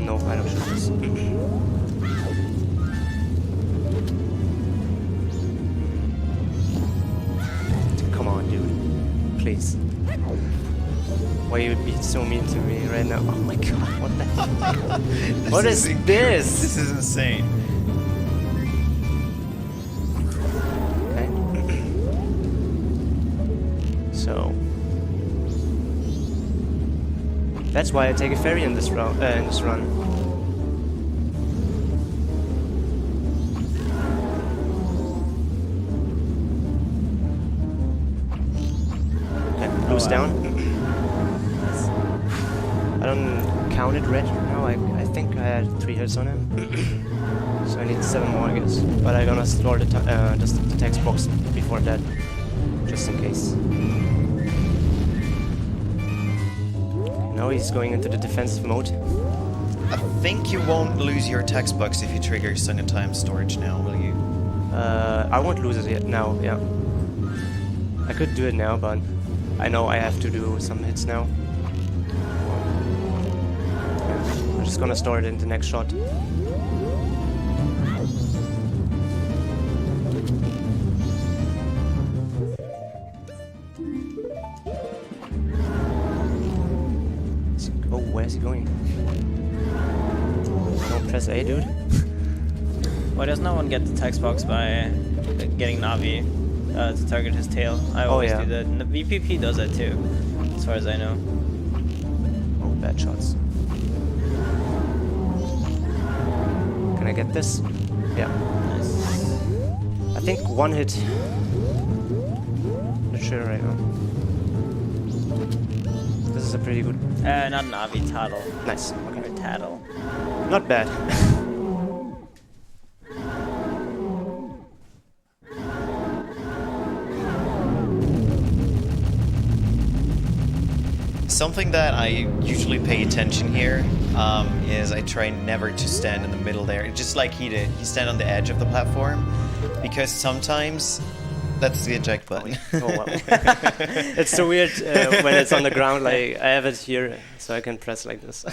No, I don't shoot this. Come on, dude. Please. Why you would be so mean to me right now? Oh my god, what the heck? What is this? This is insane. Okay. So that's why I take a ferry in this run. Okay, blue's down. I don't count it red now. I think I had 3 hits on him, so I need 7 more, I guess. But I'm gonna store the just the text box before that, just in case. Now he's going into the defensive mode. I think you won't lose your text box if you trigger Song of Time storage now, will you? I won't lose it yet now. Yeah, I could do it now, but I know I have to do some hits now. I'm just gonna store it in the next shot. Oh, where's he going? Don't press A, dude. Why does no one get the text box by getting Navi to target his tail? I always do that. And the VPP does that too, as far as I know. Oh, bad shots. Can I get this? Yeah. Nice. I think 1 hit. Not sure right now. This is a pretty good. Not Navi, Tattle. Nice. Okay. Or Tattle. Not bad. Something that I usually pay attention here is I try never to stand in the middle there, just like he did. You stand on the edge of the platform, because sometimes that's the eject button. Oh wow. It's so weird when it's on the ground. Like I have it here, so I can press like this.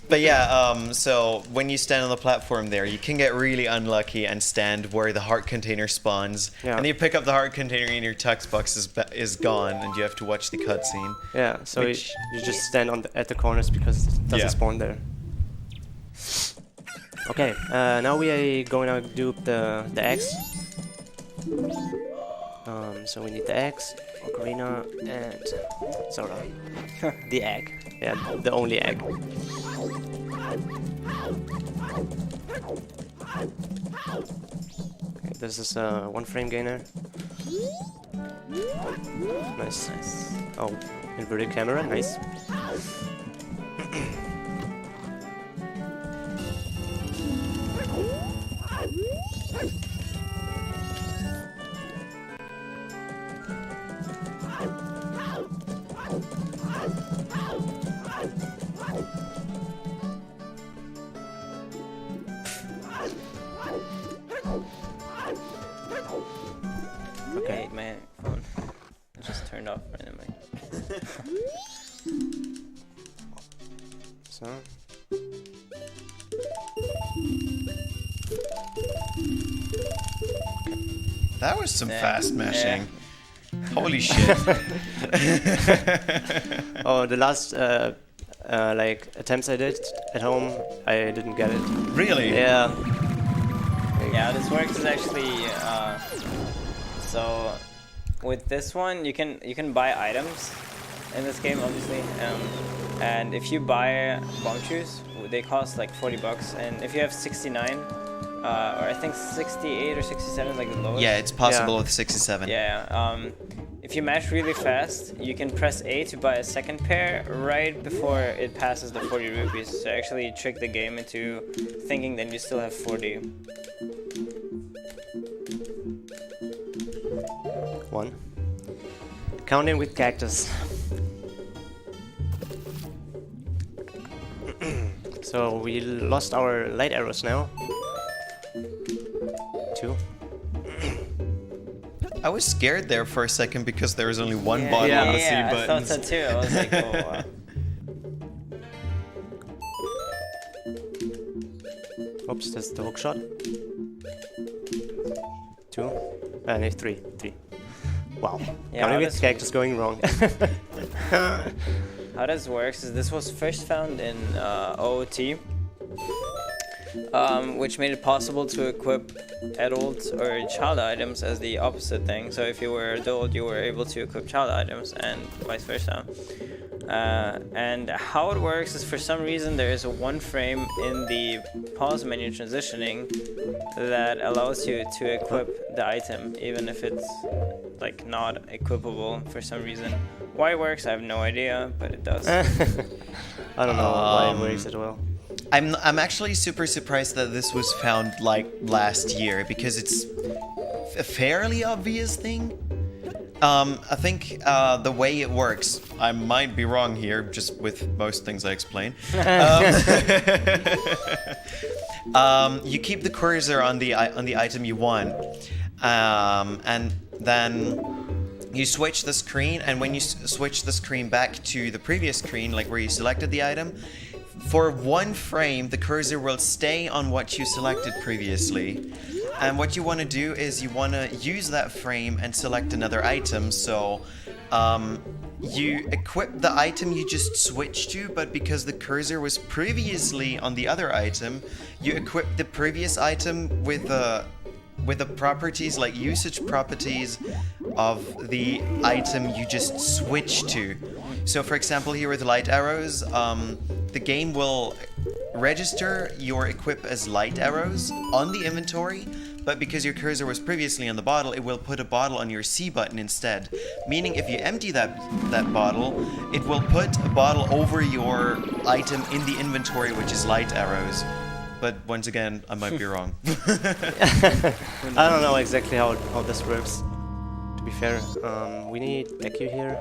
But yeah, so when you stand on the platform there, you can get really unlucky and stand where the heart container spawns, Yeah. and you pick up the heart container and your text box is gone, and you have to watch the cutscene. Yeah. So Which- you just stand on at the corners because it doesn't Yeah. spawn there. Okay. Now we are going to do the eggs. So we need the eggs, Ocarina, and Zelda. The egg. Yeah, the only egg. Okay, this is a 1 frame gainer. Nice. Oh, inverted camera, nice. Okay, my phone just turned off randomly. So. That was some Yeah. fast mashing. Holy shit. Oh, the last like attempts I did at home, I didn't get it. Really? Yeah. Yeah, this works is actually so with this one you can buy items in this game, obviously, and if you buy bomb shoes, they cost like 40 bucks, and if you have 69 or I think 68 or 67, like the lowest. Yeah, it's possible Yeah. with 67. Yeah. If you mash really fast, you can press A to buy a second pair right before it passes the 40 rupees. So actually trick the game into thinking that you still have 40. 1. Counting with cactus. So we lost our light arrows now. 2. I was scared there for a second because there was only one bottle on the C I buttons. thought so too. I was like, oh wow. Oops, that's the hook shot. 2. And 3. Wow. Yeah, How many that's- cactus going wrong? How this works is this was first found in OOT, which made it possible to equip adult or child items as the opposite thing. So if you were adult, you were able to equip child items and vice versa. And how it works is for some reason there is a one frame in the pause menu transitioning that allows you to equip the item even if it's like not equipable for some reason. Why it works I have no idea, but it does. I don't know why it works at well. I'm actually super surprised that this was found like last year because it's a fairly obvious thing. I think the way it works, I might be wrong here, just with most things I explain. You keep the cursor on the item you want, and then you switch the screen. And when you switch the screen back to the previous screen, like where you selected the item, for one frame the cursor will stay on what you selected previously. And what you want to do is you want to use that frame and select another item. So you equip the item you just switched to, but because the cursor was previously on the other item, you equip the previous item with the properties, like usage properties of the item you just switched to. So for example, here with light arrows, the game will register your equip as light arrows on the inventory, but because your cursor was previously on the bottle, it will put a bottle on your C button instead. Meaning if you empty that bottle, it will put a bottle over your item in the inventory, which is light arrows. But once again, I might be wrong. I don't know exactly how this works, to be fair. We need Becky here.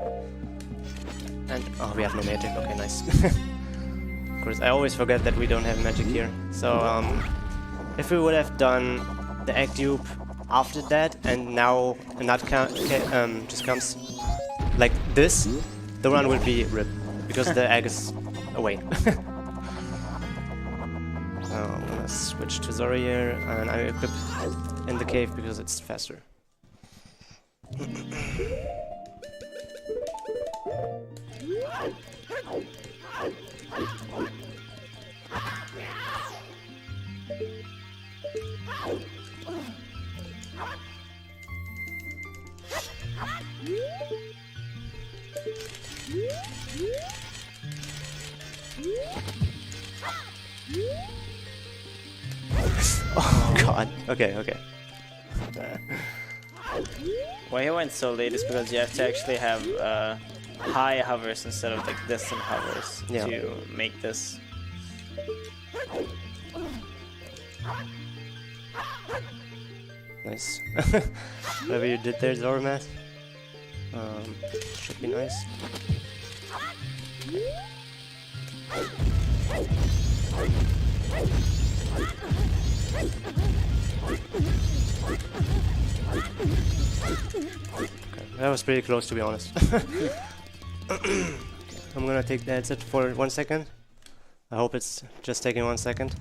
And oh, we have no magic. Okay, nice. Of course, I always forget that we don't have magic here. So if we would have done the egg dupe after that, and now a nut just comes like this, the run will be ripped because the egg is away. So I'm gonna switch to Zora here, and I equip in the cave because it's faster. Oh god. Okay. Why he went so late is because you have to actually have high hovers instead of like distant hovers to make this. Nice. Whatever you did there, Zoramath. Should be nice. Okay, that was pretty close, to be honest. Okay, I'm gonna take the headset for 1 second. I hope it's just taking 1 second.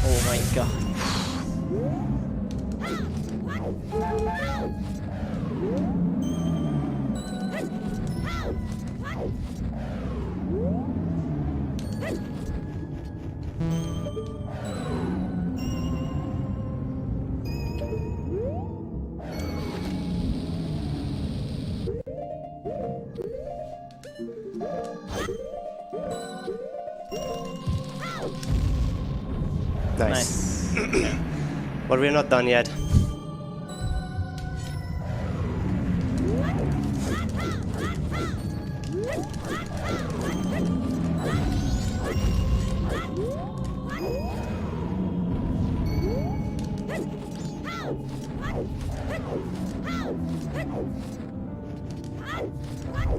Oh my god. Nice. But we're not done yet.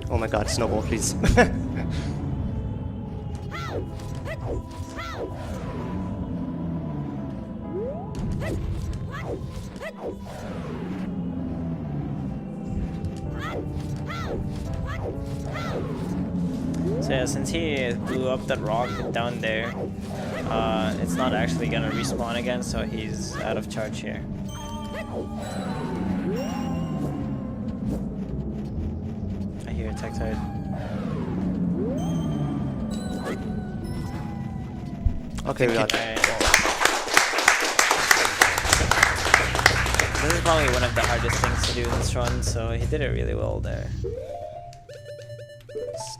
Oh my god, snowball, please. So yeah, since he blew up that rock down there, it's not actually gonna respawn again, so he's out of charge here. I hear a Tectite. Okay, we got Alright. This is probably one of the hardest things to do in this run, so he did it really well there.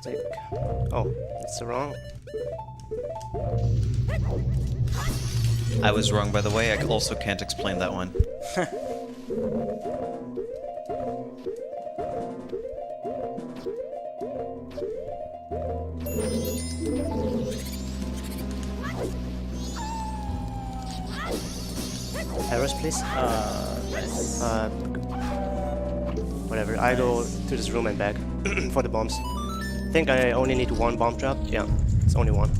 stick. Oh, that's the wrong. I was wrong, by the way. I also can't explain that one. Arrows, please. Nice. Whatever. I go to this room and back for the bombs. I think I only need one bomb drop. Yeah, it's only one.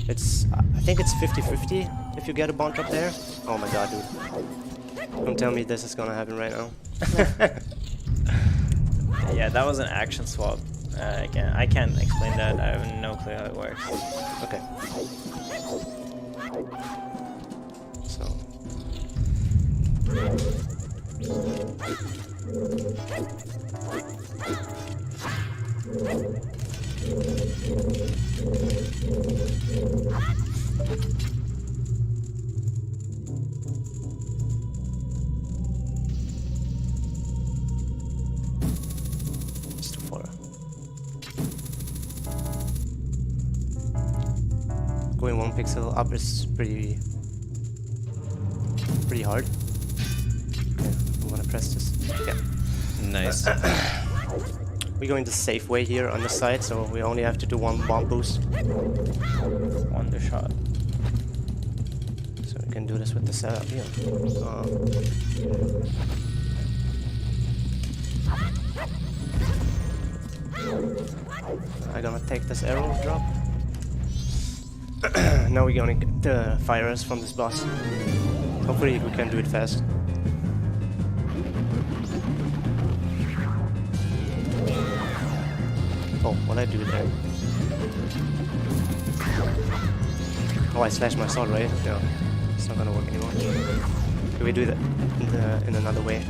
It's. I think it's 50-50 if you get a bomb drop there. Oh my god, dude! Don't tell me this is gonna happen right now. Yeah, that was an action swap. I can't explain that. I have no clue how it works. Okay. So. It's too far. Going 1 pixel up is pretty hard. Okay, I'm gonna press this. Yeah. Nice. We're going the safe way here on the side, so we only have to do one bomb boost. Wonder shot. So we can do this with the setup here. I'm gonna take this arrow drop. Now we're gonna get the fires from this boss. Hopefully we can do it fast. Oh, what I do there? Oh, I slashed my sword, right? No, it's not gonna work anymore. Can we do that in another way?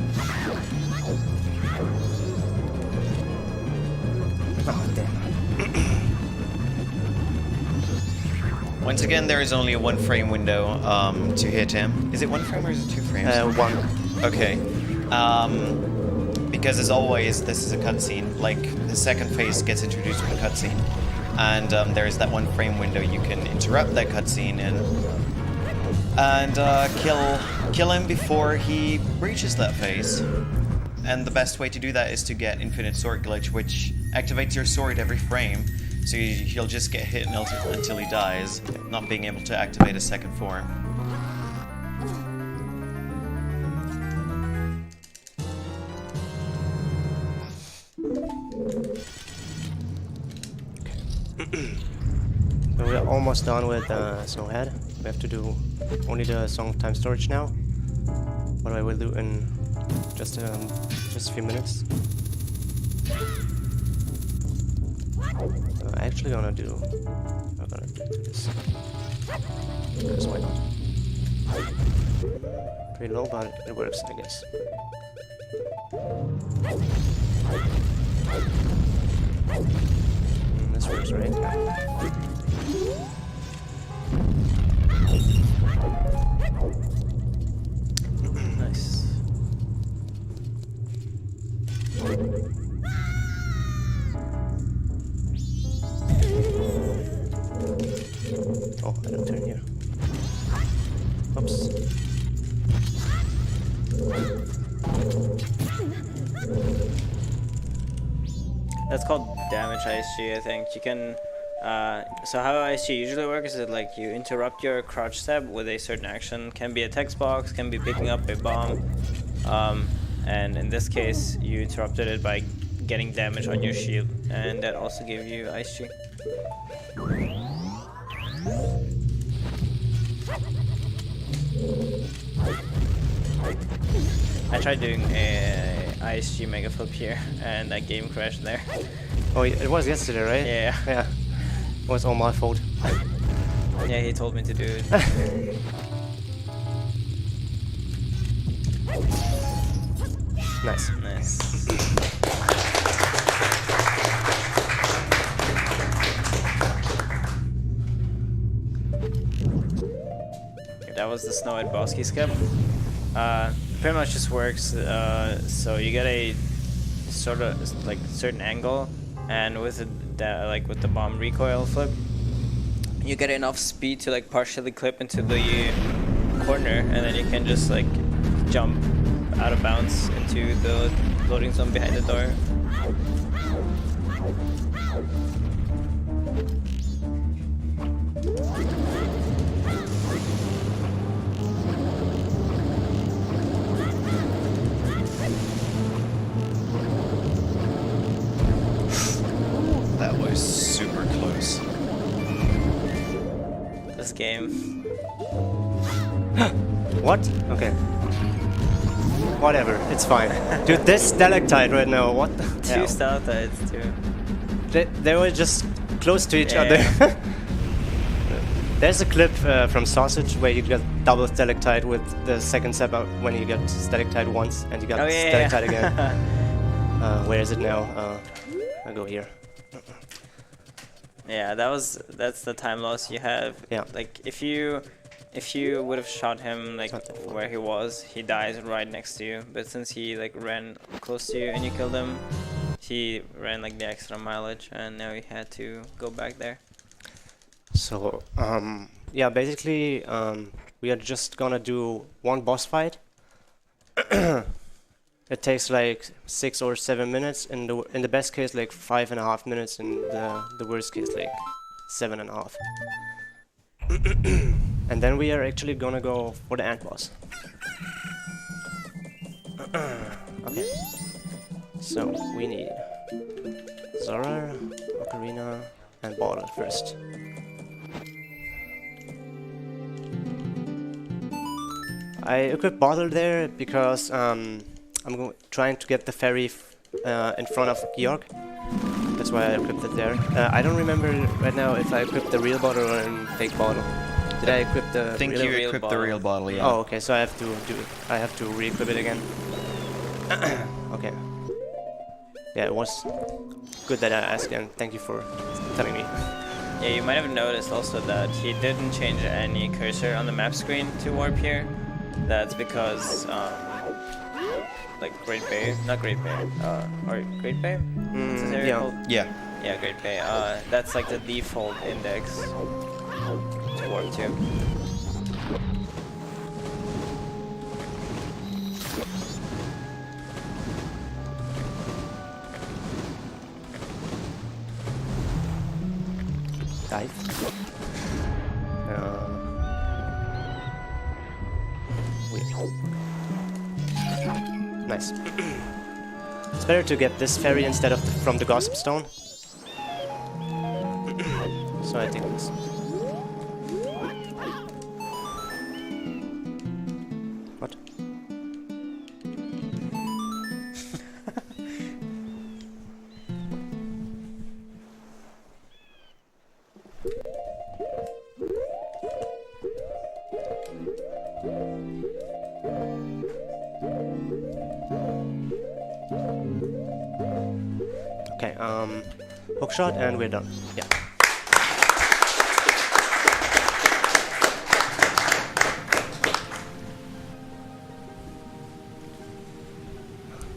Oh, damn. Once again, there is only a 1 frame window to hit him. Is it 1 frame or is it 2 frames? 1. Okay. Because as always, this is a cutscene. Like, the second phase gets introduced with a cutscene. And there is that 1 frame window. You can interrupt that cutscene and kill him before he reaches that phase. And the best way to do that is to get Infinite Sword Glitch, which activates your sword every frame. So he'll just get hit until he dies, not being able to activate a second form. So we're almost done with Snowhead. We have to do only the Song of Time storage now. What I will do in just a few minutes. I'm actually gonna do this. Because why not? Pretty low, but it works, I guess. This works, right? Nice. Oh, I don't turn here. Oops. That's called damage ISG, I think. You can, so how ISG usually works is that like you interrupt your crouch step with a certain action. Can be a text box, can be picking up a bomb, and in this case you interrupted it by getting damage on your shield, and that also gave you Ice Tree. I tried doing a Ice Tree Mega Flip here, and that game crashed there. Oh, it was yesterday, right? Yeah. Yeah. It was all my fault. Yeah, he told me to do it. Nice. Nice. That was the Snow White Bosky skip. Pretty much just works. So you get a sort of like certain angle, and with with the bomb recoil flip, you get enough speed to like partially clip into the corner, and then you can just like jump out of bounds into the loading zone behind the door. That was super close. This game. What? Okay. Whatever, it's fine. Dude, this stalactite right now, what the Two hell? stalactites too. They were just close to each Yeah. other. There's a clip from Sausage where you get double stalactite with the second step out when you get stalactite once and you got stalactite again. Where is it now? I'll go here. Yeah, that's the time loss you have. Yeah. Like if you would have shot him like where he was, he dies right next to you. But since he like ran close to you and you killed him, he ran like the extra mileage, and now he had to go back there. So, yeah, basically, we are just gonna do one boss fight. It takes like 6 or 7 minutes. In the best case, like 5.5 minutes. In the worst case, like 7.5. And then we are actually gonna go for the end boss. Okay. So we need Zora, Ocarina, and Bottle first. I equipped Bottle there because I'm trying to get the ferry in front of Georg. That's why I equipped it there. I don't remember right now if I equipped the real bottle or a fake bottle. Did I equip the I think real? you real equipped the bottle. real bottle, yeah. Oh, okay. So I have to I have to re-equip it again. Okay. Yeah, it was good that I asked, and thank you for telling me. Yeah, you might have noticed also that he didn't change any cursor on the map screen to warp here. That's because like Great Bay, not Great Bay, or Great Bay? What's this area yeah. called? Yeah. Yeah, Great Bay. That's like the default index to warp to. Dive. Nice. It's better to get this ferry instead of from the Gossip Stone. So I take this. What? Okay, hook shot and we're done. Yeah.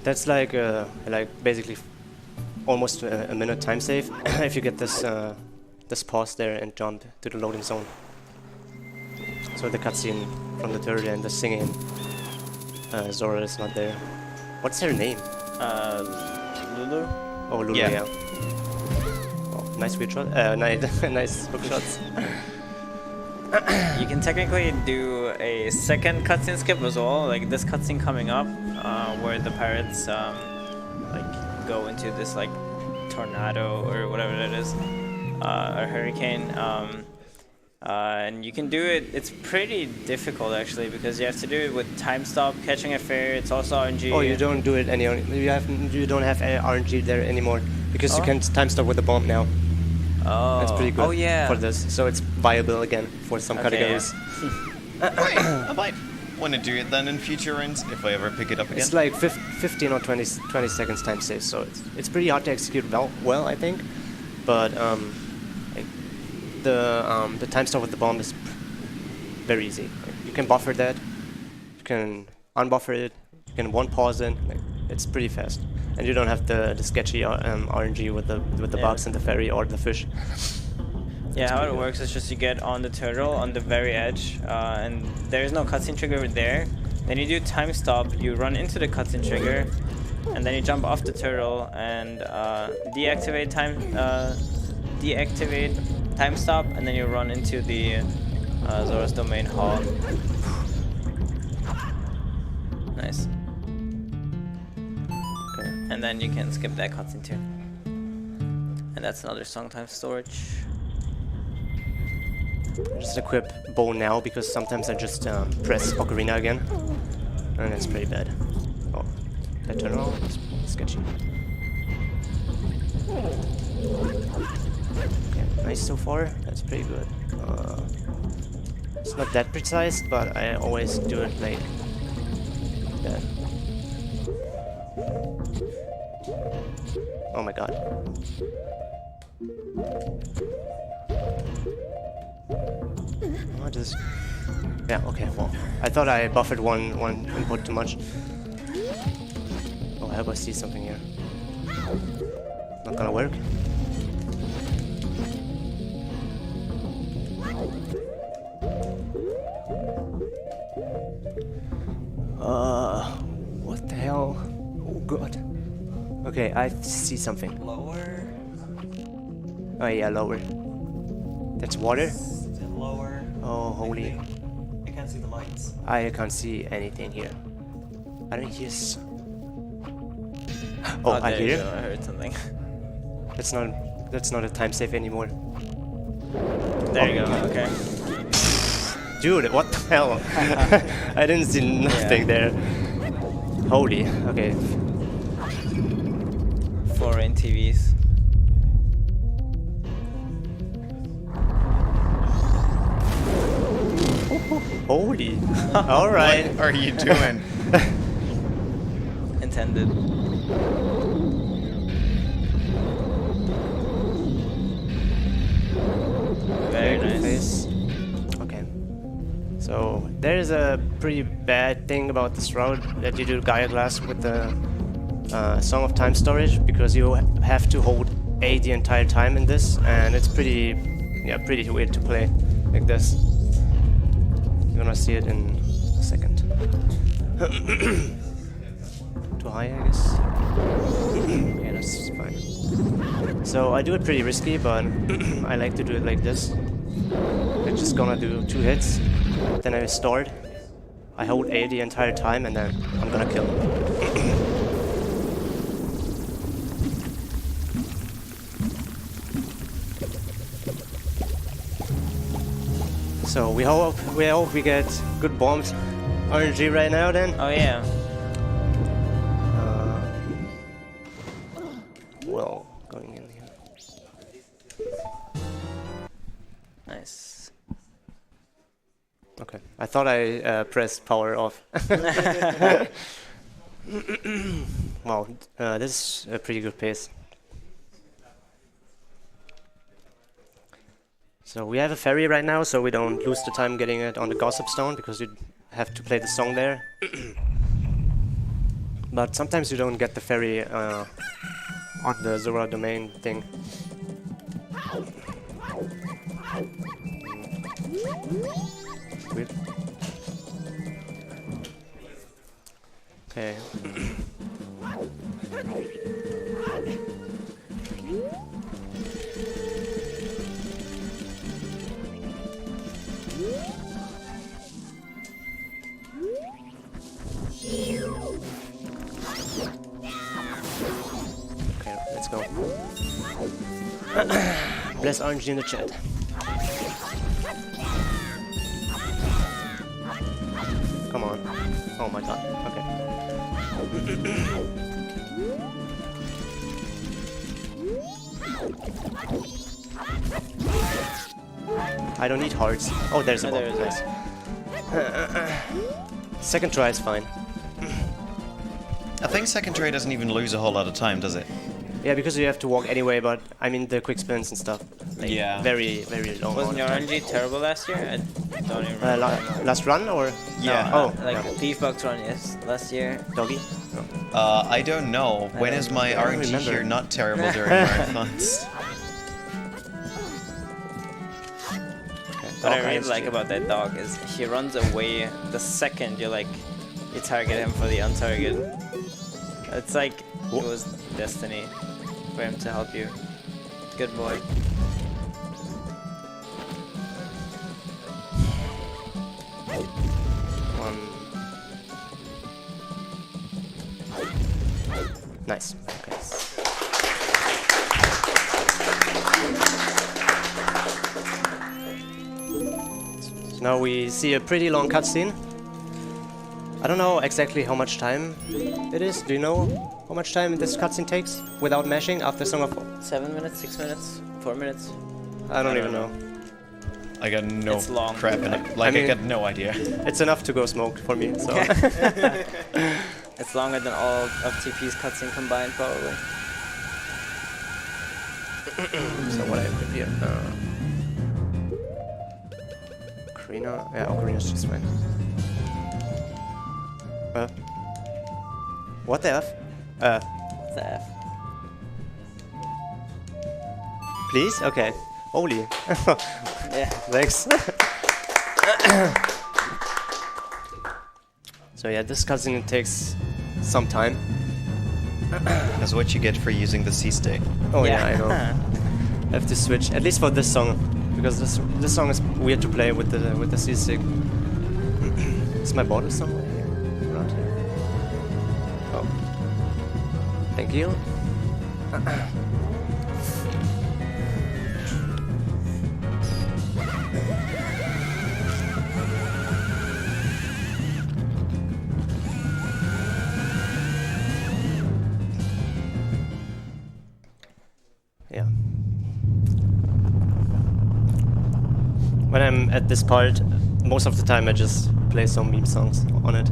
That's like basically almost a minute time save if you get this this pause there and jump to the loading zone. So the cutscene from the turret and the singing. Zora is not there. What's her name? Lulu? Oh, Lulu, Yeah. yeah. Oh, nice weird shot. Nice hook shots. You can technically do a second cutscene skip as well, like this cutscene coming up, where the pirates like go into this like tornado or whatever that is, or hurricane. And you can do it. It's pretty difficult actually because you have to do it with time stop, catching a fairy. It's also RNG. Oh, you don't do it any. You don't have any RNG there anymore because you Oh. can time stop with the bomb now. Oh, That's pretty good Oh yeah. for this. So it's viable again for some Okay, categories. Right. I might want to do it then in future runs if I ever pick it up again. It's like 15 or 20 seconds time save, so it's pretty hard to execute well I think. But like the time stop with the bomb is very easy. Like, you can buffer that, you can unbuffer it, you can one pause it. Like, it's pretty fast, and you don't have the sketchy RNG with the Yeah. bugs and the fairy or the fish. Yeah, how it works is just you get on the turtle on the very edge, and there is no cutscene trigger there. Then you do time stop, you run into the cutscene trigger, and then you jump off the turtle and deactivate time stop, and then you run into the Zora's Domain hall. Nice. Okay. And then you can skip that cutscene too. And that's another song time storage. Just equip bow now because sometimes I just press Ocarina again, and it's pretty bad. Oh, that turn around is sketchy. Okay, nice so far. That's pretty good. It's not that precise, but I always do it like that. Oh my god. What is... Yeah, okay, well, I thought I buffered one input too much. Oh, I hope I see something here. Not gonna work. What the hell? Oh god. Okay, I see something. Lower. Oh yeah, lower. That's water? Still lower. Oh, holy. I can't see the lights. I can't see anything here. I don't hear Oh, I there hear you it. go, I heard something. That's not a time save anymore. There you go, okay. Dude, what the hell? I didn't see nothing there. Holy, okay. Foreign TVs. Holy. Alright. What are you doing? Intended. Very nice. Face. Okay. So there is a pretty bad thing about this route that you do Gaia Glass with the Song of Time storage because you have to hold A the entire time in this, and it's pretty weird to play like this. You're gonna see it in a second. Too high, I guess. Yeah, that's fine. So I do it pretty risky, but I like to do it like this. I'm just gonna do 2 hits, then I start. I hold A the entire time, and then I'm gonna kill him. So we hope we get good bombs RNG right now then. Oh yeah. Well, going in here. Nice. Okay, I thought I pressed power off. Wow, this is a pretty good pace. So we have a ferry right now, so we don't lose the time getting it on the Gossip Stone because you have to play the song there. But sometimes you don't get the ferry on the Zora domain thing. Weird. Okay. Okay, let's go. Bless RNG in the chat. Come on. Oh my god. Okay. I don't need hearts. Oh, there's a Oh, ball. there it is. Nice. Second try is fine. I think second try doesn't even lose a whole lot of time, does it? Yeah, because you have to walk anyway, but I mean the quick spins and stuff. Like, Yeah. Very, very long. Wasn't your amount of time. RNG terrible last year? I don't even remember. Last run or? Yeah. No. Oh, Like yeah. Thief Bucks run, yes, last year. Doggy? No. I don't know. When is my I don't RNG remember. here not terrible during marathons? What I Dog really ISG. like about that dog is he runs away the second you target him for the untarget. It's like it was destiny for him to help you. Good boy. One. Nice. Okay. So now we see a pretty long cutscene. I don't know exactly how much time it is. Do you know how much time this cutscene takes without mashing after Song of... 7 minutes, 6 minutes, 4 minutes. I don't even know. I got no It's long. crap in it. Like, I mean- got no idea. It's enough to go smoked for me, so... It's longer than all of TP's cutscene combined, probably. So what I have here? Ocarina? Yeah, Ocarina's just fine. What the F? What's the F? Please? Okay. Holy. Yeah. Thanks. So yeah, this cutscene takes some time. That's what you get for using the C-stick. Oh yeah, I know. I have to switch, at least for this song, because this song is weird to play with the C-stick. Is my bottle somewhere here? Around here? Oh. Thank you. Yeah. When I'm at this part, most of the time I just play some meme songs on it.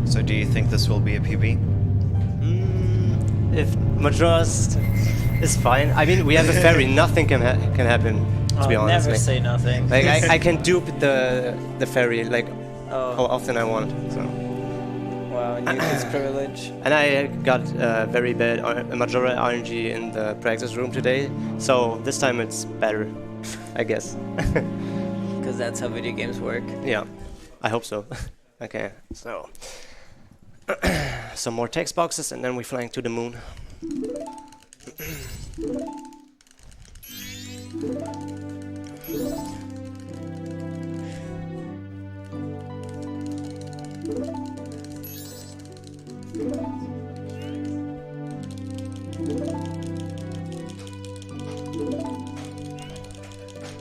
So do you think this will be a PB? If Majora is fine, I mean we have a ferry, nothing can happen. To be honest, Never like, say nothing. like I can dupe the ferry like how Oh, often I want. So. wow, new kid's privilege. And I got very bad Majora RNG in the practice room today, so this time it's better, I guess. Because that's how video games work. Yeah, I hope so. Okay, so some more text boxes and then we're flying to the moon.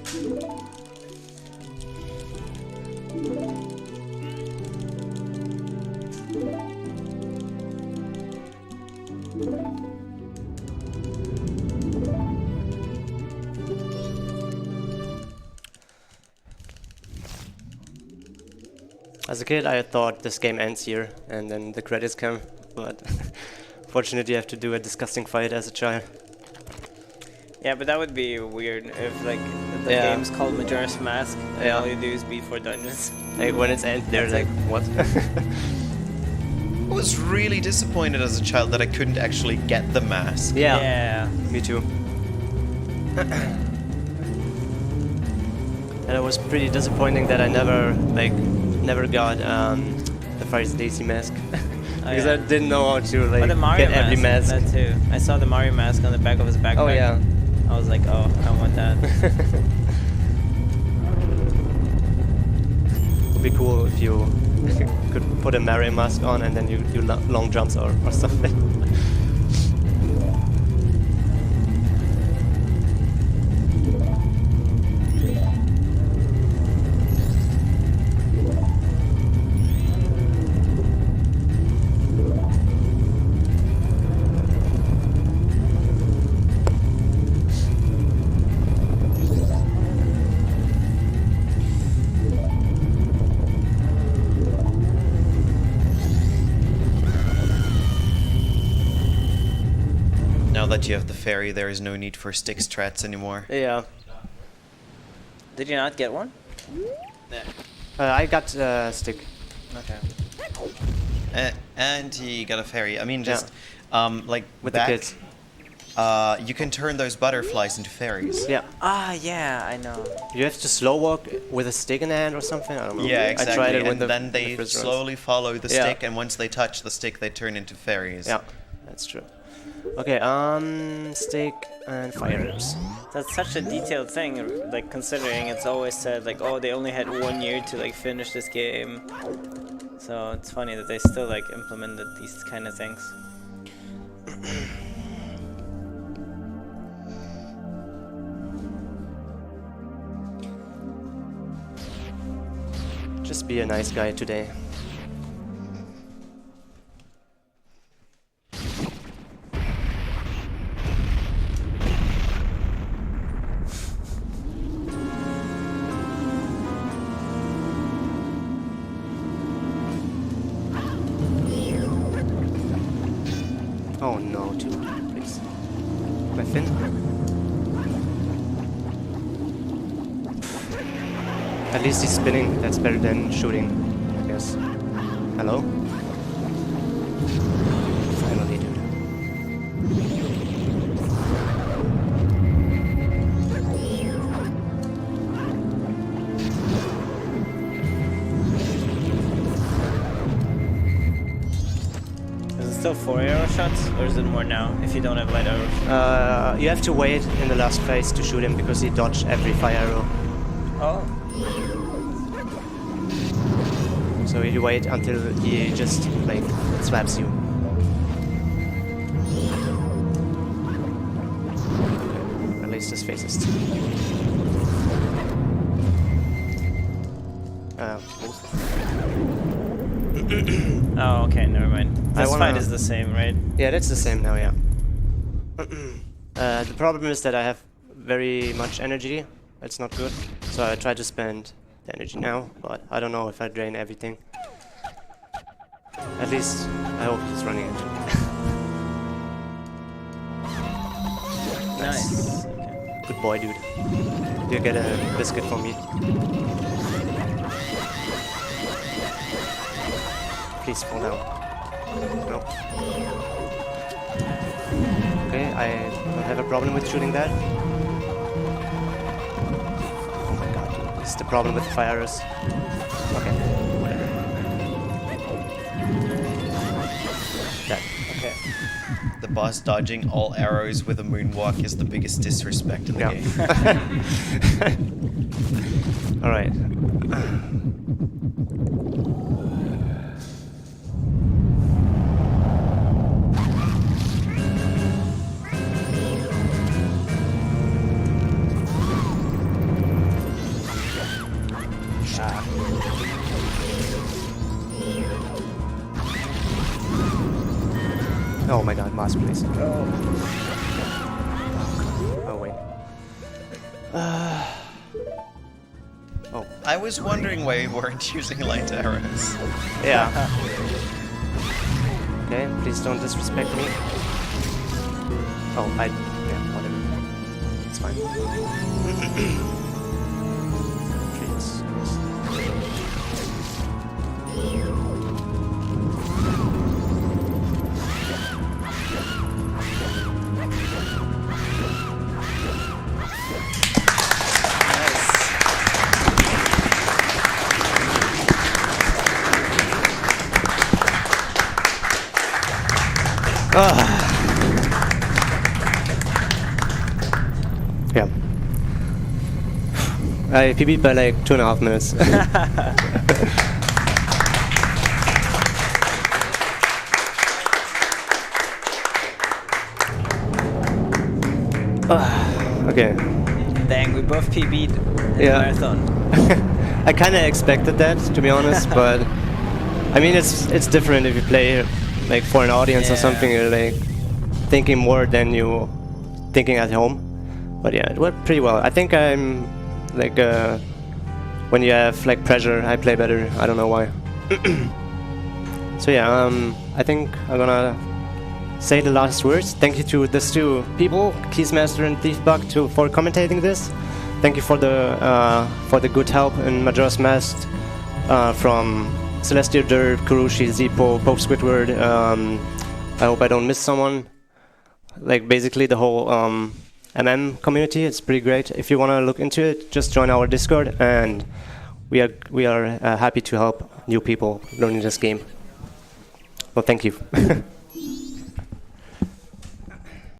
As a kid, I thought this game ends here, and then the credits come, but fortunately, you have to do a disgusting fight as a child. Yeah, but that would be weird if like the Yeah. game's called Majora's Mask and Yeah. all you do is beat 4 dungeons. Like when it's end, they're That's like, what? I was really disappointed as a child that I couldn't actually get the mask. Yeah. Me too. And it was pretty disappointing that I never got the Fire Daisy mask because yeah. I didn't know how to But the Mario get every mask. That too. I saw the Mario mask on the back of his backpack. Oh yeah. I was like, oh, I want that. Would be cool if you could put a Mario mask on and then you do long jumps or something. Now that you have the ferry, there is no need for stick strats anymore. Yeah. Did you not get one? I got stick. Okay. And he got a ferry. I mean, just like With back, the kids. you can turn those butterflies into ferries. Yeah. Ah, yeah, I know. You have to slow walk with a stick in the hand or something. I don't know. Yeah, exactly. I tried it when and then they the first runs. slowly follow the Yeah. stick, and once they touch the stick, they turn into fairies. Yeah, that's true. Okay, stick and fires. That's such a detailed thing, like considering it's always said like, oh, they only had 1 year to like finish this game. So it's funny that they still like implemented these kind of things. Just be a nice guy today. Oh no, too please. My fin? At least he's spinning, that's better than shooting, I guess. Hello? Finally, dude. Is it still 4 arrow shots, or is it more now if you don't have light arrows? You have to wait in the last phase to shoot him because he dodged every fire arrow. Oh. So you wait until he just like slaps you. Okay, at least his face is both. Oh, okay, never mind. I This wanna- fight is the same, right? Yeah, that's the same now, yeah. The problem is that I have very much energy. That's not good. So I try to spend the energy now, but I don't know if I drain everything. At least I hope he's running into me. Nice. Okay. Good boy, dude. You get a biscuit for me. Please fall down. No. Okay, I don't have a problem with shooting that. Oh my god, dude. This is the problem with the fire arrows. Okay, whatever. That. Okay. The boss dodging all arrows with a moonwalk is the biggest disrespect in the game. Alright. Oh my god, Mars, please. Oh wait. Oh. I was wondering why you weren't using light arrows. Yeah. Okay, please don't disrespect me. Oh, yeah, whatever. It's fine. Please. Yeah. I PB'd by like 2.5 minutes. Okay. Dang, we both PB'd in Yeah. the marathon. I kind of expected that, to be honest, but I mean, it's different if you play like for an audience or Yeah. something. You're like thinking more than you thinking at home. But yeah, it went pretty well. I think I'm like when you have like pressure, I play better. I don't know why. So yeah, I think I'm gonna say the last words. Thank you to these two people, Keysmaster and Thiefbug, for commentating this. Thank you for the good help in Majora's Mask from Celestial Derp, Kurushi, Zippo, Pope Squidward. I hope I don't miss someone. Like basically the whole MM community. It's pretty great. If you want to look into it, just join our Discord, and we are happy to help new people learning this game. Well, thank you.